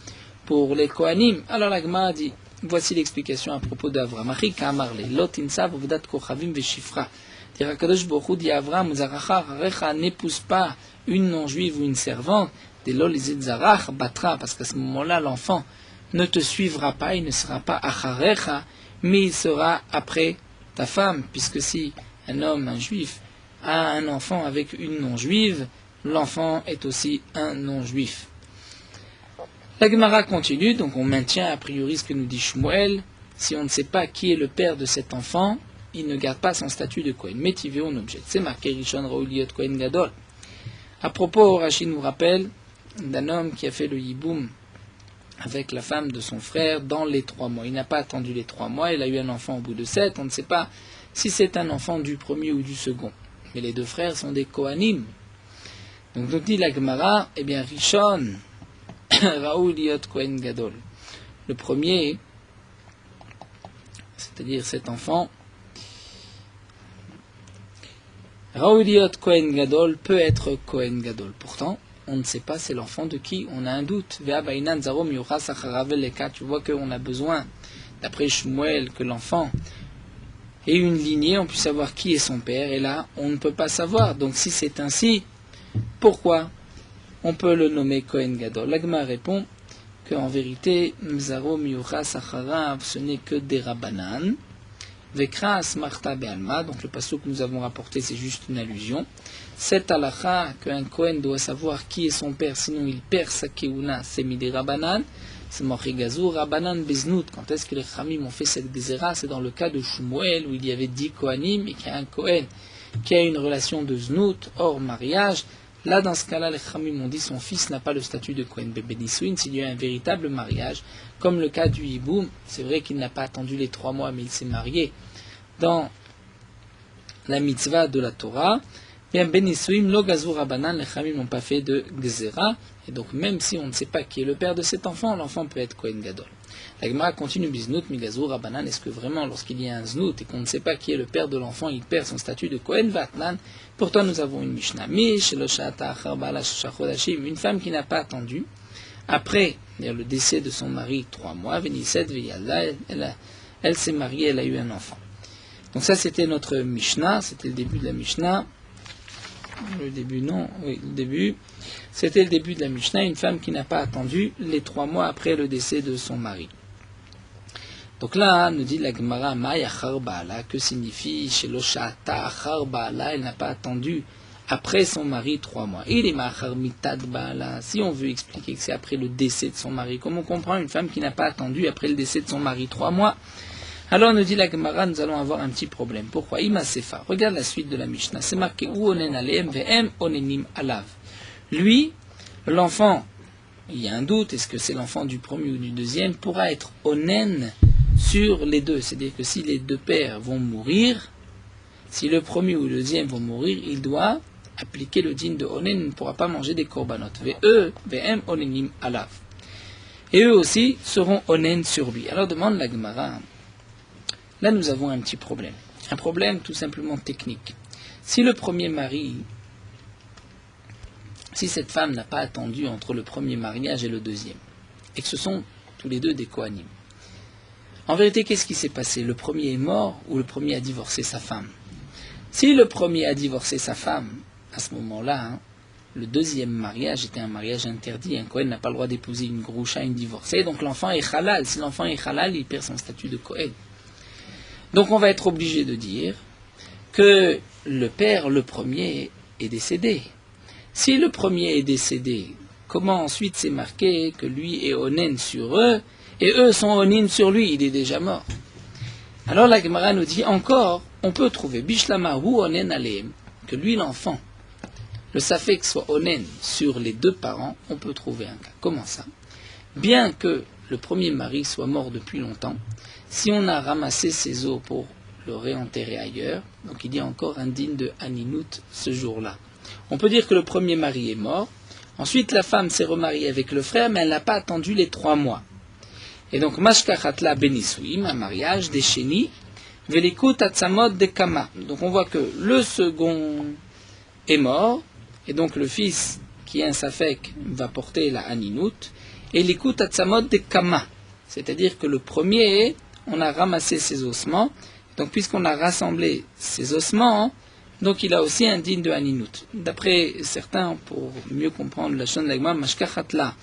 pour les Kohanim. Alors la Gemara dit, voici l'explication à propos d'Avram. Achi ka'amarle, lo tinsav uvdat kochavim veshifra. Dire Kadosh Baruch Hu dit à Avram, Zaracha harecha, n'épouse pas une non-juive ou une servante, de lo lizid zarach batra, parce qu'à ce moment-là, l'enfant ne te suivra pas, il ne sera pas acharecha, mais il sera après ta femme, puisque si un homme, un juif, a un enfant avec une non-juive, l'enfant est aussi un non-juif. La Gemara continue, donc on maintient a priori ce que nous dit Shmuel. Si on ne sait pas qui est le père de cet enfant, il ne garde pas son statut de Kohen. Métivé on objecte. C'est marqué Rishon Raouliot Kohen Gadol. À propos, Rachid nous rappelle d'un homme qui a fait le yiboum avec la femme de son frère dans les 3 mois. Il n'a pas attendu les 3 mois, il a eu un enfant au bout de 7. On ne sait pas si c'est un enfant du premier ou du second. Mais les 2 frères sont des Kohanim. Donc nous dit la Gemara, eh bien Rishon Raouliot Kohen Gadol. Le premier, c'est-à-dire cet enfant, Raouliot Kohen Gadol peut être Kohen Gadol. Pourtant, on ne sait pas c'est l'enfant de qui, on a un doute. Tu vois qu'on a besoin, d'après Shmuel, que l'enfant ait une lignée, on puisse savoir qui est son père, et là, on ne peut pas savoir. Donc si c'est ainsi, pourquoi on peut le nommer Kohen Gadol? L'Agma répond qu'en vérité, Mzaro Miura Sacharav, ce n'est que des Rabbanan. Vekras Marta Be'alma, donc le pasuk que nous avons rapporté, c'est juste une allusion. Cette halakha, qu'un Kohen doit savoir qui est son père, sinon il perd sa keuna, c'est Midi Rabbanan, c'est Mochigazur, Rabbanan Beznout. Quand est-ce que les Khamim ont fait cette gezera? C'est dans le cas de Shmuel, où il y avait 10 Kohanim, et qu'il y a un Kohen qui a une relation de Znout, hors mariage. Là, dans ce cas-là, les Khamim ont dit son fils n'a pas le statut de Kohen Bebenisouin s'il y a un véritable mariage, comme le cas du Hiboum. C'est vrai qu'il n'a pas attendu les 3 mois, mais il s'est marié dans la mitzvah de la Torah. Bien, Benisouim, lo gazur Rabbanan, les Khamim n'ont pas fait de Gzera, et donc même si on ne sait pas qui est le père de cet enfant, l'enfant peut être Kohen Gadol. La Gemara continue, Biznout, Migazur, Rabbanan, est-ce que vraiment, lorsqu'il y a un Znout et qu'on ne sait pas qui est le père de l'enfant, il perd son statut de Kohen Vatnan? Pourtant, nous avons une Mishnah. Une femme qui n'a pas attendu, après le décès de son mari 3 mois, elle s'est mariée, elle a eu un enfant. Donc ça, c'était notre Mishnah, c'était le début de la Mishnah. C'était le début de la Mishnah, une femme qui n'a pas attendu les 3 mois après le décès de son mari. Donc là, nous dit la Gemara, Ma'yachar Ba'ala, que signifie Sheloshata Achar Ba'ala, elle n'a pas attendu après son mari 3 mois. Il est Ma'achar Mitad Ba'ala, si on veut expliquer que c'est après le décès de son mari, comme on comprend une femme qui n'a pas attendu après le décès de son mari 3 mois, alors nous dit la Gemara, nous allons avoir un petit problème. Pourquoi? Ima Sefa, regarde la suite de la Mishnah, c'est marqué Ou onen aleem ve'em onenim alav. Lui, l'enfant, il y a un doute, est-ce que c'est l'enfant du premier ou du deuxième, pourra être onen sur les deux. C'est-à-dire que si les 2 pères vont mourir, si le premier ou le deuxième vont mourir, il doit appliquer le din de onen, il ne pourra pas manger des korbanot. Ve'em onenim alav. Et eux aussi seront onen sur lui. Alors demande la Gemara, là nous avons un petit problème. Un problème tout simplement technique. Si le premier mari, si cette femme n'a pas attendu entre le premier mariage et le deuxième, et que ce sont tous les 2 des Kohanim, en vérité, qu'est-ce qui s'est passé? Le premier est mort ou le premier a divorcé sa femme? Si le premier a divorcé sa femme, à ce moment-là, le deuxième mariage était un mariage interdit. Un Kohen n'a pas le droit d'épouser une groucha, une divorcée, donc l'enfant est halal. Si l'enfant est halal, il perd son statut de Kohen. Donc on va être obligé de dire que le père, le premier, est décédé. Si le premier est décédé, comment ensuite c'est marqué que lui est onen sur eux, et eux sont onin sur lui, il est déjà mort? Alors la Gemara nous dit encore, on peut trouver Bishlama hu onen aleem, que lui l'enfant, le safek soit onen sur les 2 parents, on peut trouver un cas. Comment ça? Bien que le premier mari soit mort depuis longtemps, si on a ramassé ses os pour le réenterrer ailleurs, donc il y a encore un din de Haninout ce jour-là. On peut dire que le premier mari est mort, ensuite la femme s'est remariée avec le frère, mais elle n'a pas attendu les 3 mois. Et donc, Mashkachatla Benisouim, un mariage, des chénis, Velikut Atzamot de Kama. Donc on voit que le second est mort, et donc le fils, qui est un safek, va porter la Haninout, et Likut Atzamot de Kama. C'est-à-dire que le premier, on a ramassé ses ossements, donc puisqu'on a rassemblé ses ossements, donc il a aussi un din de Haninout. D'après certains, pour mieux comprendre la Shon Lagma, Mashkachatla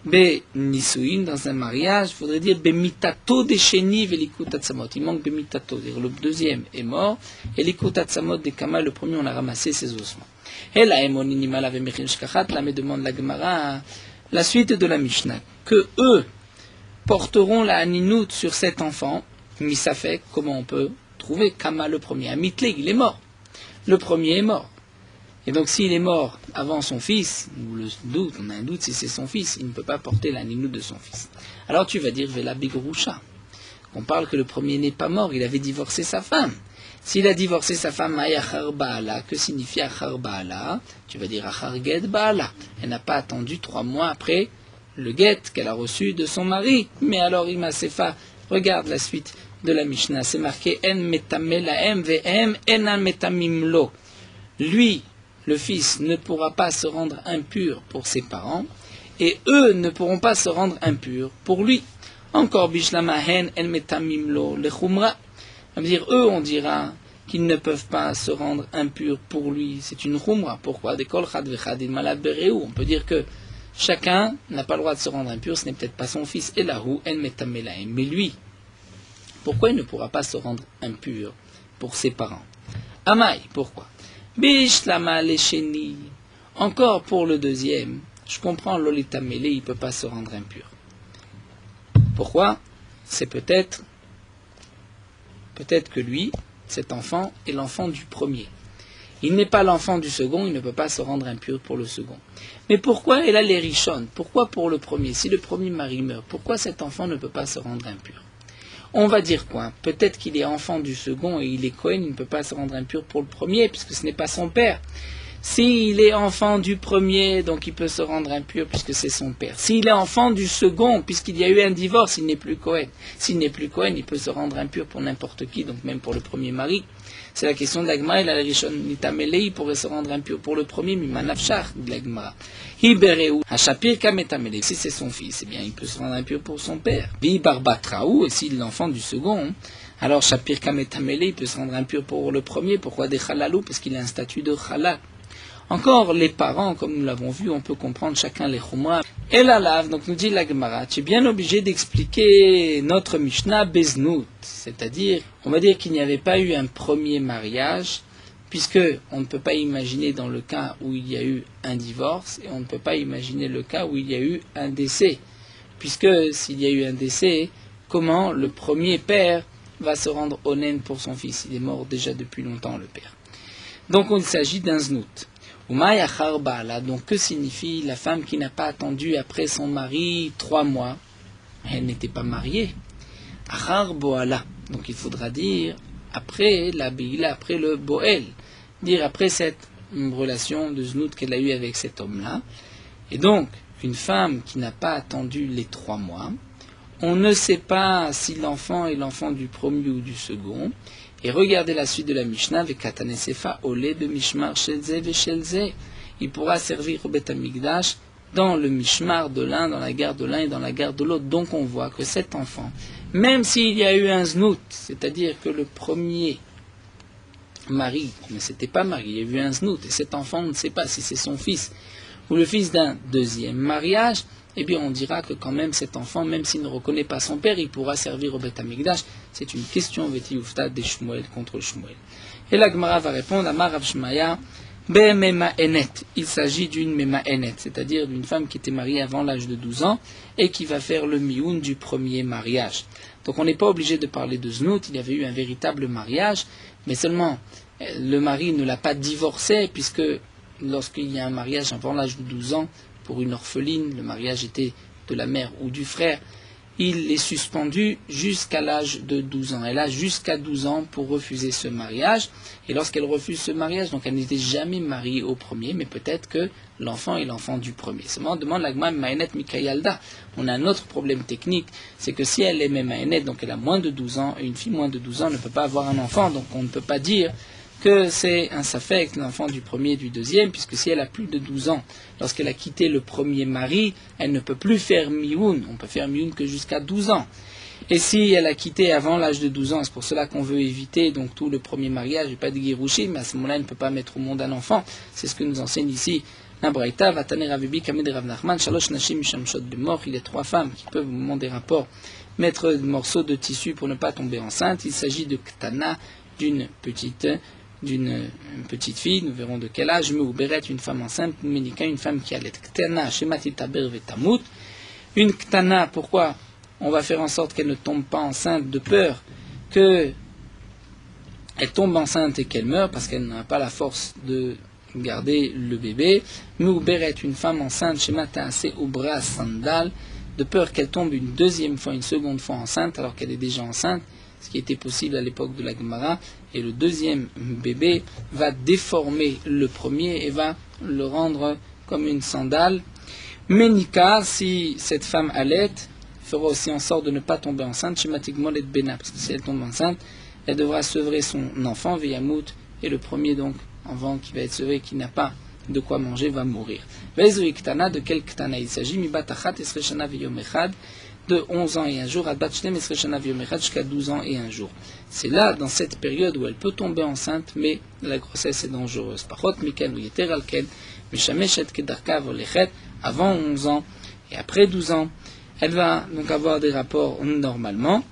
Be Nisuin, dans un mariage, il faudrait dire Bemitato de Sheni Velikut Atzamot. Il manque Bemitato, c'est-à-dire le deuxième est mort, et Likut Atzamot de Kama, le premier, on a ramassé ses ossements. Et là, Emoninimala Vemechin Shkachat, là, me demande la Gemara, la suite de la Mishnah, que eux porteront la Haninout sur cet enfant, Misafek, comment on peut retrouver. Kama le premier, Amitleg, il est mort. Le premier est mort. Et donc s'il est mort avant son fils, ou le doute, on a un doute si c'est son fils, il ne peut pas porter la ninout de son fils. Alors tu vas dire Vela Bigrusha. On parle que le premier n'est pas mort, il avait divorcé sa femme. S'il a divorcé sa femme, Ayachar Baala, que signifie Achar Baala? Tu vas dire Achar Get Baala. Elle n'a pas attendu 3 mois après le get qu'elle a reçu de son mari. Mais alors Ima Sefa, regarde la suite de la Mishnah, c'est marqué En metamelaem ve'em enan metamimlo. Lui, le fils, ne pourra pas se rendre impur pour ses parents, et eux ne pourront pas se rendre impurs pour lui. Encore bishlamahen en metamimlo le chumra. Ça veut dire, eux, on dira qu'ils ne peuvent pas se rendre impurs pour lui. C'est une chumra. Pourquoi? On peut dire que chacun n'a pas le droit de se rendre impur, ce n'est peut-être pas son fils. Elahu en metamelaem. Mais lui, pourquoi il ne pourra pas se rendre impur pour ses parents? Amai, pourquoi? Bishlama lesheni. Encore pour le deuxième, je comprends l'olita mele, il ne peut pas se rendre impur. Pourquoi? C'est peut-être que lui, cet enfant, est l'enfant du premier. Il n'est pas l'enfant du second, il ne peut pas se rendre impur pour le second. Mais pourquoi elle a les richonnes? Pourquoi pour le premier? Si le premier mari meurt, pourquoi cet enfant ne peut pas se rendre impur? On va dire quoi? Peut-être qu'il est enfant du second et il est Cohen, il ne peut pas se rendre impur pour le premier, puisque ce n'est pas son père. S'il est enfant du premier, donc il peut se rendre impur puisque c'est son père. S'il est enfant du second, puisqu'il y a eu un divorce, il n'est plus Cohen. S'il n'est plus Cohen, il peut se rendre impur pour n'importe qui, donc même pour le premier mari. C'est la question de l'Agmara, il a la Rishon Nitamele, il pourrait se rendre impur pour le premier, Mimanafshar, de l'Agmara. Hibereu, Hachapir Kametamele, si c'est son fils, eh bien il peut se rendre impur pour son père. Vi Barbatraou, et s'il est l'enfant du second, alors Shapir Kametamele, il peut se rendre impur pour le premier. Pourquoi des Chalalou? Parce qu'il a un statut de Chalal. Encore, les parents, comme nous l'avons vu, on peut comprendre chacun les chumra. Et la lave, donc nous dit la Gemara, tu es bien obligé d'expliquer notre Mishnah Beznout, c'est-à-dire, on va dire qu'il n'y avait pas eu un premier mariage, puisque on ne peut pas imaginer dans le cas où il y a eu un divorce, et on ne peut pas imaginer le cas où il y a eu un décès, puisque s'il y a eu un décès, comment le premier père va se rendre onen pour son fils? Il est mort déjà depuis longtemps, le père. Donc il s'agit d'un znout. Donc que signifie la femme qui n'a pas attendu après son mari 3 mois? Elle n'était pas mariée. Achar boala. Donc il faudra dire après la beila, après le boel. Dire après cette relation de znout qu'elle a eue avec cet homme-là. Et donc, une femme qui n'a pas attendu les 3 mois, on ne sait pas si l'enfant est l'enfant du premier ou du second. Et regardez la suite de la Mishnah, avec Katanesefa, Olé de Mishmar Shelze Veshelze. Il pourra servir au Beth Amikdash dans le Mishmar de l'un, dans la gare de l'un et dans la gare de l'autre. Donc on voit que cet enfant, même s'il y a eu un znout, c'est-à-dire que le premier mari ne s'était pas marié, il y a eu un znout, et cet enfant, on ne sait pas si c'est son fils ou le fils d'un deuxième mariage, eh bien on dira que quand même cet enfant, même s'il ne reconnaît pas son père, il pourra servir au Beth Amikdash. C'est une question Veti Ufta des Shmuel contre Shmuel. Et la Gemara va répondre à Marav Shmaya, Mema Enet. Il s'agit d'une Mema Enet, c'est-à-dire d'une femme qui était mariée avant l'âge de 12 ans et qui va faire le mioun du premier mariage. Donc on n'est pas obligé de parler de Znout, il y avait eu un véritable mariage, mais seulement le mari ne l'a pas divorcé, puisque lorsqu'il y a un mariage avant l'âge de 12 ans, pour une orpheline, le mariage était de la mère ou du frère, il est suspendu jusqu'à l'âge de 12 ans. Elle a jusqu'à 12 ans pour refuser ce mariage. Et lorsqu'elle refuse ce mariage, donc elle n'était jamais mariée au premier, mais peut-être que l'enfant est l'enfant du premier. Seulement, on demande l'Agma Maïnet Mikayalda. On a un autre problème technique, c'est que si elle est même Maïnet, donc elle a moins de 12 ans, et une fille moins de 12 ans ne peut pas avoir un enfant, donc on ne peut pas dire que c'est un safek, l'enfant du premier et du deuxième, puisque si elle a plus de 12 ans, lorsqu'elle a quitté le premier mari, elle ne peut plus faire mioun. On peut faire mioun que jusqu'à 12 ans. Et si elle a quitté avant l'âge de 12 ans, c'est pour cela qu'on veut éviter donc tout le premier mariage, et pas de guérouchim, mais à ce moment-là, elle ne peut pas mettre au monde un enfant. C'est ce que nous enseigne ici la Braïta, Vatane Ravibi, Kamid Rav Nachman, Shalosh Nashim Shamshot Bemor. Il y a 3 femmes qui peuvent, au moment des rapports, mettre des morceaux de tissu pour ne pas tomber enceinte. Il s'agit de Ktana, d'une petite fille, nous verrons de quel âge, Meuberet, une femme enceinte, Menika, une femme qui allait. Ktana, Shematitaber Vetamut. Une Ktana, pourquoi on va faire en sorte qu'elle ne tombe pas enceinte de peur que elle tombe enceinte et qu'elle meurt parce qu'elle n'a pas la force de garder le bébé. Meuberet, une femme enceinte, chez Mataase ou bras sandal, de peur qu'elle tombe une deuxième fois, une seconde fois enceinte, alors qu'elle est déjà enceinte, ce qui était possible à l'époque de la Gemara, et le deuxième bébé va déformer le premier et va le rendre comme une sandale. Menika, si cette femme allait, fera aussi en sorte de ne pas tomber enceinte, schématiquement l'aide Bena, parce que si elle tombe enceinte, elle devra sevrer son enfant, Veyamout, et le premier donc, enfant qui va être sevré, qui n'a pas de quoi manger, va mourir. Ktana, de quel Ktana il s'agit? Mibatachat esreshana veyom echad, de 11 ans et un jour, Adbat shnem esreshana veyom echad, jusqu'à 12 ans et un jour. C'est là, dans cette période où elle peut tomber enceinte, mais la grossesse est dangereuse. Pachot miken ou yeter alken, mishameshet kedarka volechet, avant 11 ans et après 12 ans, elle va donc avoir des rapports normalement.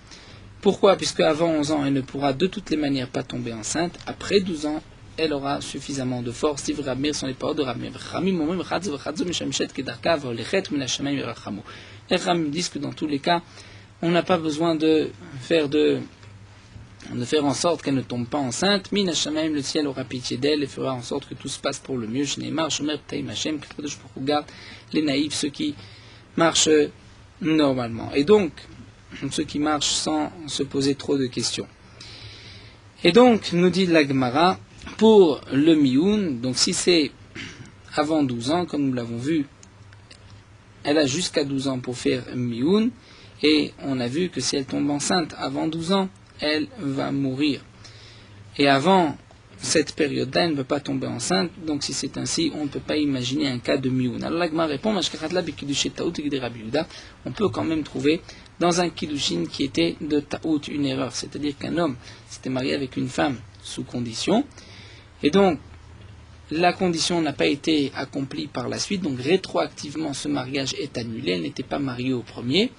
Pourquoi? Puisque avant 11 ans, elle ne pourra de toutes les manières pas tomber enceinte. Après 12 ans, elle aura suffisamment de force. Si Rabmir sont les paroles de Rabmir. Les Ramim disent que dans tous les cas, on n'a pas besoin de faire en sorte qu'elle ne tombe pas enceinte. Min Hashamayim, le ciel aura pitié d'elle et fera en sorte que tout se passe pour le mieux. Shneimar, Shomer, Ptaim Hashem, Kadosh Baruch Hu garde les naïfs, ceux qui marchent normalement. Et donc, ceux qui marchent sans se poser trop de questions. Et donc, nous dit la Gemara, pour le mioun, donc si c'est avant 12 ans, comme nous l'avons vu, elle a jusqu'à 12 ans pour faire mioun, et on a vu que si elle tombe enceinte avant 12 ans, elle va mourir. Et avant cette période-là, elle ne peut pas tomber enceinte, donc si c'est ainsi, on ne peut pas imaginer un cas de mioun. Alors la Gemara répond, on peut quand même trouver dans un kiddushin qui était de ta'out, une erreur, c'est-à-dire qu'un homme s'était marié avec une femme sous condition, et donc la condition n'a pas été accomplie par la suite, donc rétroactivement ce mariage est annulé, elle n'était pas mariée au premier,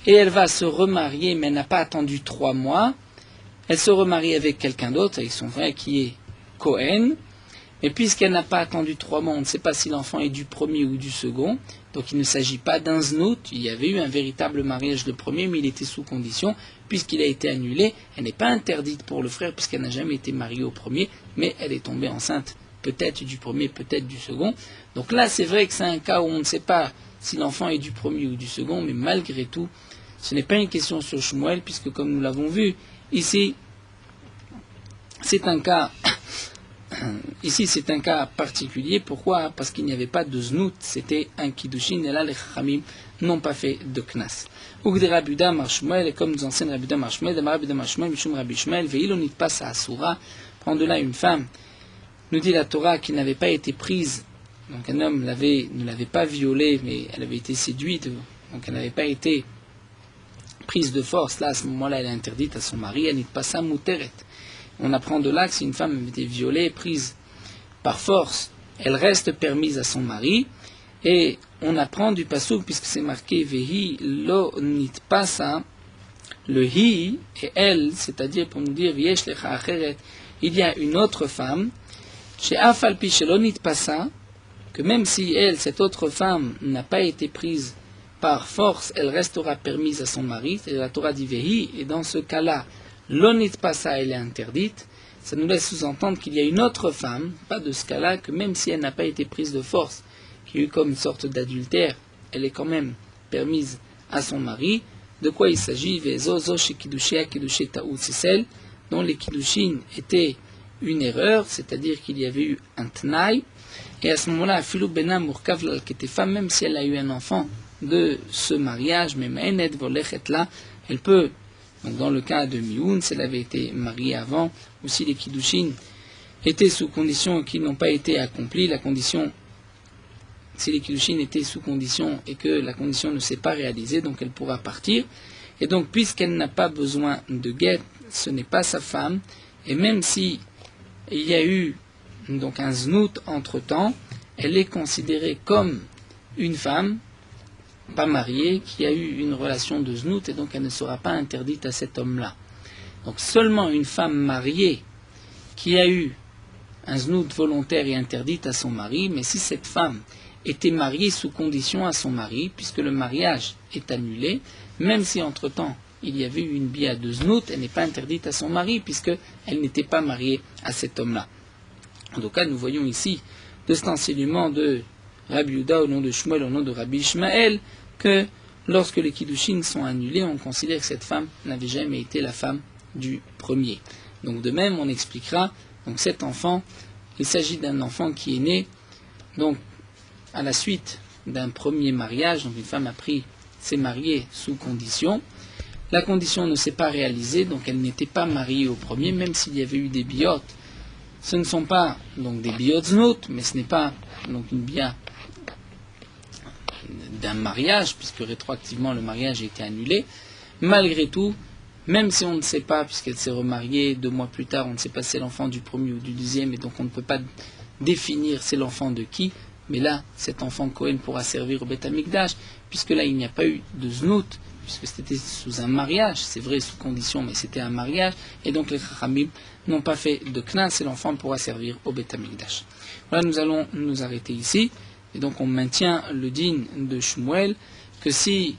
et elle va se remarier, mais elle n'a pas attendu 3 mois, elle se remarie avec quelqu'un d'autre, avec son frère qui est Cohen, mais puisqu'elle n'a pas attendu 3 mois, on ne sait pas si l'enfant est du premier ou du second, donc il ne s'agit pas d'un znout, il y avait eu un véritable mariage le premier, mais il était sous condition, puisqu'il a été annulé, elle n'est pas interdite pour le frère, puisqu'elle n'a jamais été mariée au premier, mais elle est tombée enceinte, peut-être du premier, peut-être du second. Donc là, c'est vrai que c'est un cas où on ne sait pas si l'enfant est du premier ou du second, mais malgré tout, ce n'est pas une question sur Shmuel, puisque comme nous l'avons vu, ici, c'est un cas particulier. Pourquoi? Parce qu'il n'y avait pas de znout, c'était un kiddushin, et là les chachamim n'ont pas fait de knas. Ugde Rabbi Yuda Mar Shmuel, et comme nous enseigne Rabbi Yuda Mar Shmuel, Rabbi Yuda Mar Shmuel, Mishum Rabbi Shmuel, ve'ilonit pas à Asura, prendre de là une femme, nous dit la Torah, qui n'avait pas été prise, donc un homme ne l'avait pas violée, mais elle avait été séduite, donc elle n'avait pas été prise de force, là à ce moment-là elle est interdite à son mari, elle n'est pas sa mouteret. On apprend de là que si une femme avait été violée, prise par force, elle reste permise à son mari, et on apprend du pasuk, puisque c'est marqué Vehi lo nitpasa, le hi et elle, c'est-à-dire pour nous dire Viesh lecha acheret, il y a une autre femme, chez Afalpi shelo nitpasa, que même si elle, cette autre femme, n'a pas été prise par force, elle restera permise à son mari, c'est la Torah dit Vehi, et dans ce cas-là, l'onit passa, elle est interdite, ça nous laisse sous-entendre qu'il y a une autre femme, pas de ce cas-là, que même si elle n'a pas été prise de force, qui a eu comme une sorte d'adultère, elle est quand même permise à son mari. De quoi il s'agit? C'est celle dont les kiddushin étaient une erreur, c'est-à-dire qu'il y avait eu un tnaï, et à ce moment-là, Afilu Bena Murkav Lalketefa, même si elle a eu un enfant de ce mariage, mais Ma'enet Volechet là, elle peut. Donc dans le cas de Mioun, si elle avait été mariée avant, ou si les kiddushin étaient sous conditions qui n'ont pas été accomplies, la condition, si les kiddushin étaient sous condition et que la condition ne s'est pas réalisée, donc elle pourra partir. Et donc puisqu'elle n'a pas besoin de guet, ce n'est pas sa femme, et même si il y a eu donc un znout entre-temps, elle est considérée comme une femme, pas mariée, qui a eu une relation de znout, et donc elle ne sera pas interdite à cet homme-là. Donc seulement une femme mariée qui a eu un znout volontaire est interdite à son mari, mais si cette femme était mariée sous condition à son mari, puisque le mariage est annulé, même si entre-temps il y avait eu une bia de znout, elle n'est pas interdite à son mari, puisqu'elle n'était pas mariée à cet homme-là. En tout cas, nous voyons ici, de cet enseignement de Rabbi Yehuda au nom de Shmuel, au nom de Rabbi Ishmael, que lorsque les Kiddushin sont annulés, on considère que cette femme n'avait jamais été la femme du premier. Donc de même, on expliquera, donc cet enfant, il s'agit d'un enfant qui est né, donc à la suite d'un premier mariage, donc une femme s'est mariée sous condition. La condition ne s'est pas réalisée, donc elle n'était pas mariée au premier, même s'il y avait eu des biotes. Ce ne sont pas donc des biotznout, mais ce n'est pas donc une bia d'un mariage, puisque rétroactivement le mariage a été annulé. Malgré tout, même si on ne sait pas, puisqu'elle s'est remariée 2 mois plus tard, on ne sait pas si c'est l'enfant du premier ou du deuxième, et donc on ne peut pas définir c'est l'enfant de qui, mais là, cet enfant Cohen pourra servir au Beth Amikdash, puisque là, il n'y a pas eu de znout, puisque c'était sous un mariage, c'est vrai sous condition, mais c'était un mariage, et donc les Chachamim n'ont pas fait de knas, et l'enfant pourra servir au Beth Amikdash. Voilà, nous allons nous arrêter ici, et donc on maintient le din de Shmuel, que si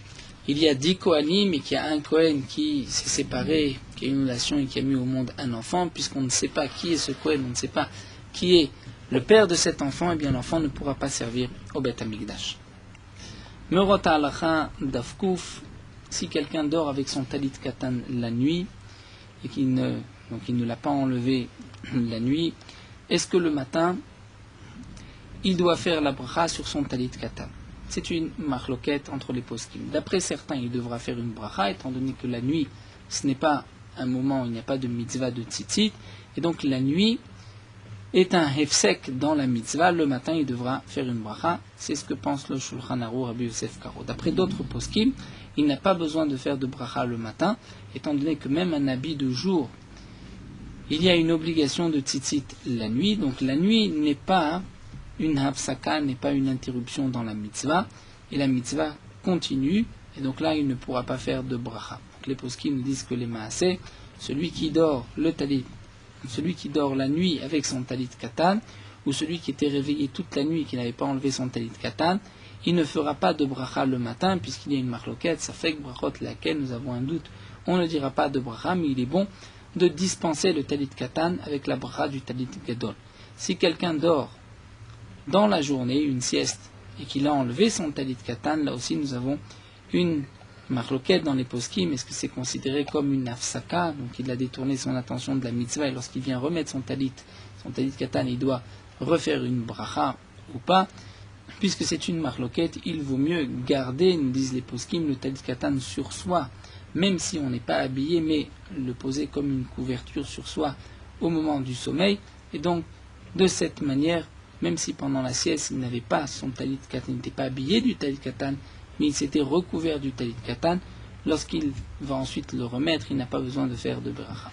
il y a 10 Kohanim, et qu'il y a un Kohen qui s'est séparé, qui a une relation et qui a mis au monde un enfant, puisqu'on ne sait pas qui est ce Kohen, on ne sait pas qui est le père de cet enfant, et bien l'enfant ne pourra pas servir au Beth Amikdash. Merot halacha dafkouf, si quelqu'un dort avec son talit katan la nuit, et qu'il ne l'a pas enlevé la nuit, est-ce que le matin, il doit faire la bracha sur son talit katan? C'est une marloquette entre les poskim. D'après certains, il devra faire une bracha, étant donné que la nuit, ce n'est pas un moment où il n'y a pas de mitzvah de tzitzit, et donc la nuit est un hefsek dans la mitzvah, le matin il devra faire une bracha, c'est ce que pense le Shulchan Aruch Rabbi Yosef Karo. D'après d'autres poskim, il n'a pas besoin de faire de bracha le matin, étant donné que même un habit de jour, il y a une obligation de tzitzit la nuit, donc la nuit n'est pas une hapsaka, n'est pas une interruption dans la mitzvah, et la mitzvah continue, et donc là il ne pourra pas faire de bracha. Donc les poskim nous disent que les maaseh, celui qui dort la nuit avec son talit katan, ou celui qui était réveillé toute la nuit et qui n'avait pas enlevé son talit katan, il ne fera pas de bracha le matin, puisqu'il y a une marloquette, ça fait que brachot laquelle nous avons un doute, on ne dira pas de bracha, mais il est bon de dispenser le talit katan avec la bracha du talit gadol. Si quelqu'un dort dans la journée, une sieste, et qu'il a enlevé son talit katan, là aussi nous avons une marloquette dans les poskim, est-ce que c'est considéré comme une afsaka, donc il a détourné son attention de la mitzvah, et lorsqu'il vient remettre son talit katan, il doit refaire une bracha ou pas, puisque c'est une marloquette, il vaut mieux garder, nous disent les poskim, le talit katan sur soi, même si on n'est pas habillé, mais le poser comme une couverture sur soi au moment du sommeil, et donc de cette manière, même si pendant la sieste il n'avait pas son talit katan, il n'était pas habillé du talit katan, mais il s'était recouvert du talit katan, lorsqu'il va ensuite le remettre, il n'a pas besoin de faire de bracha.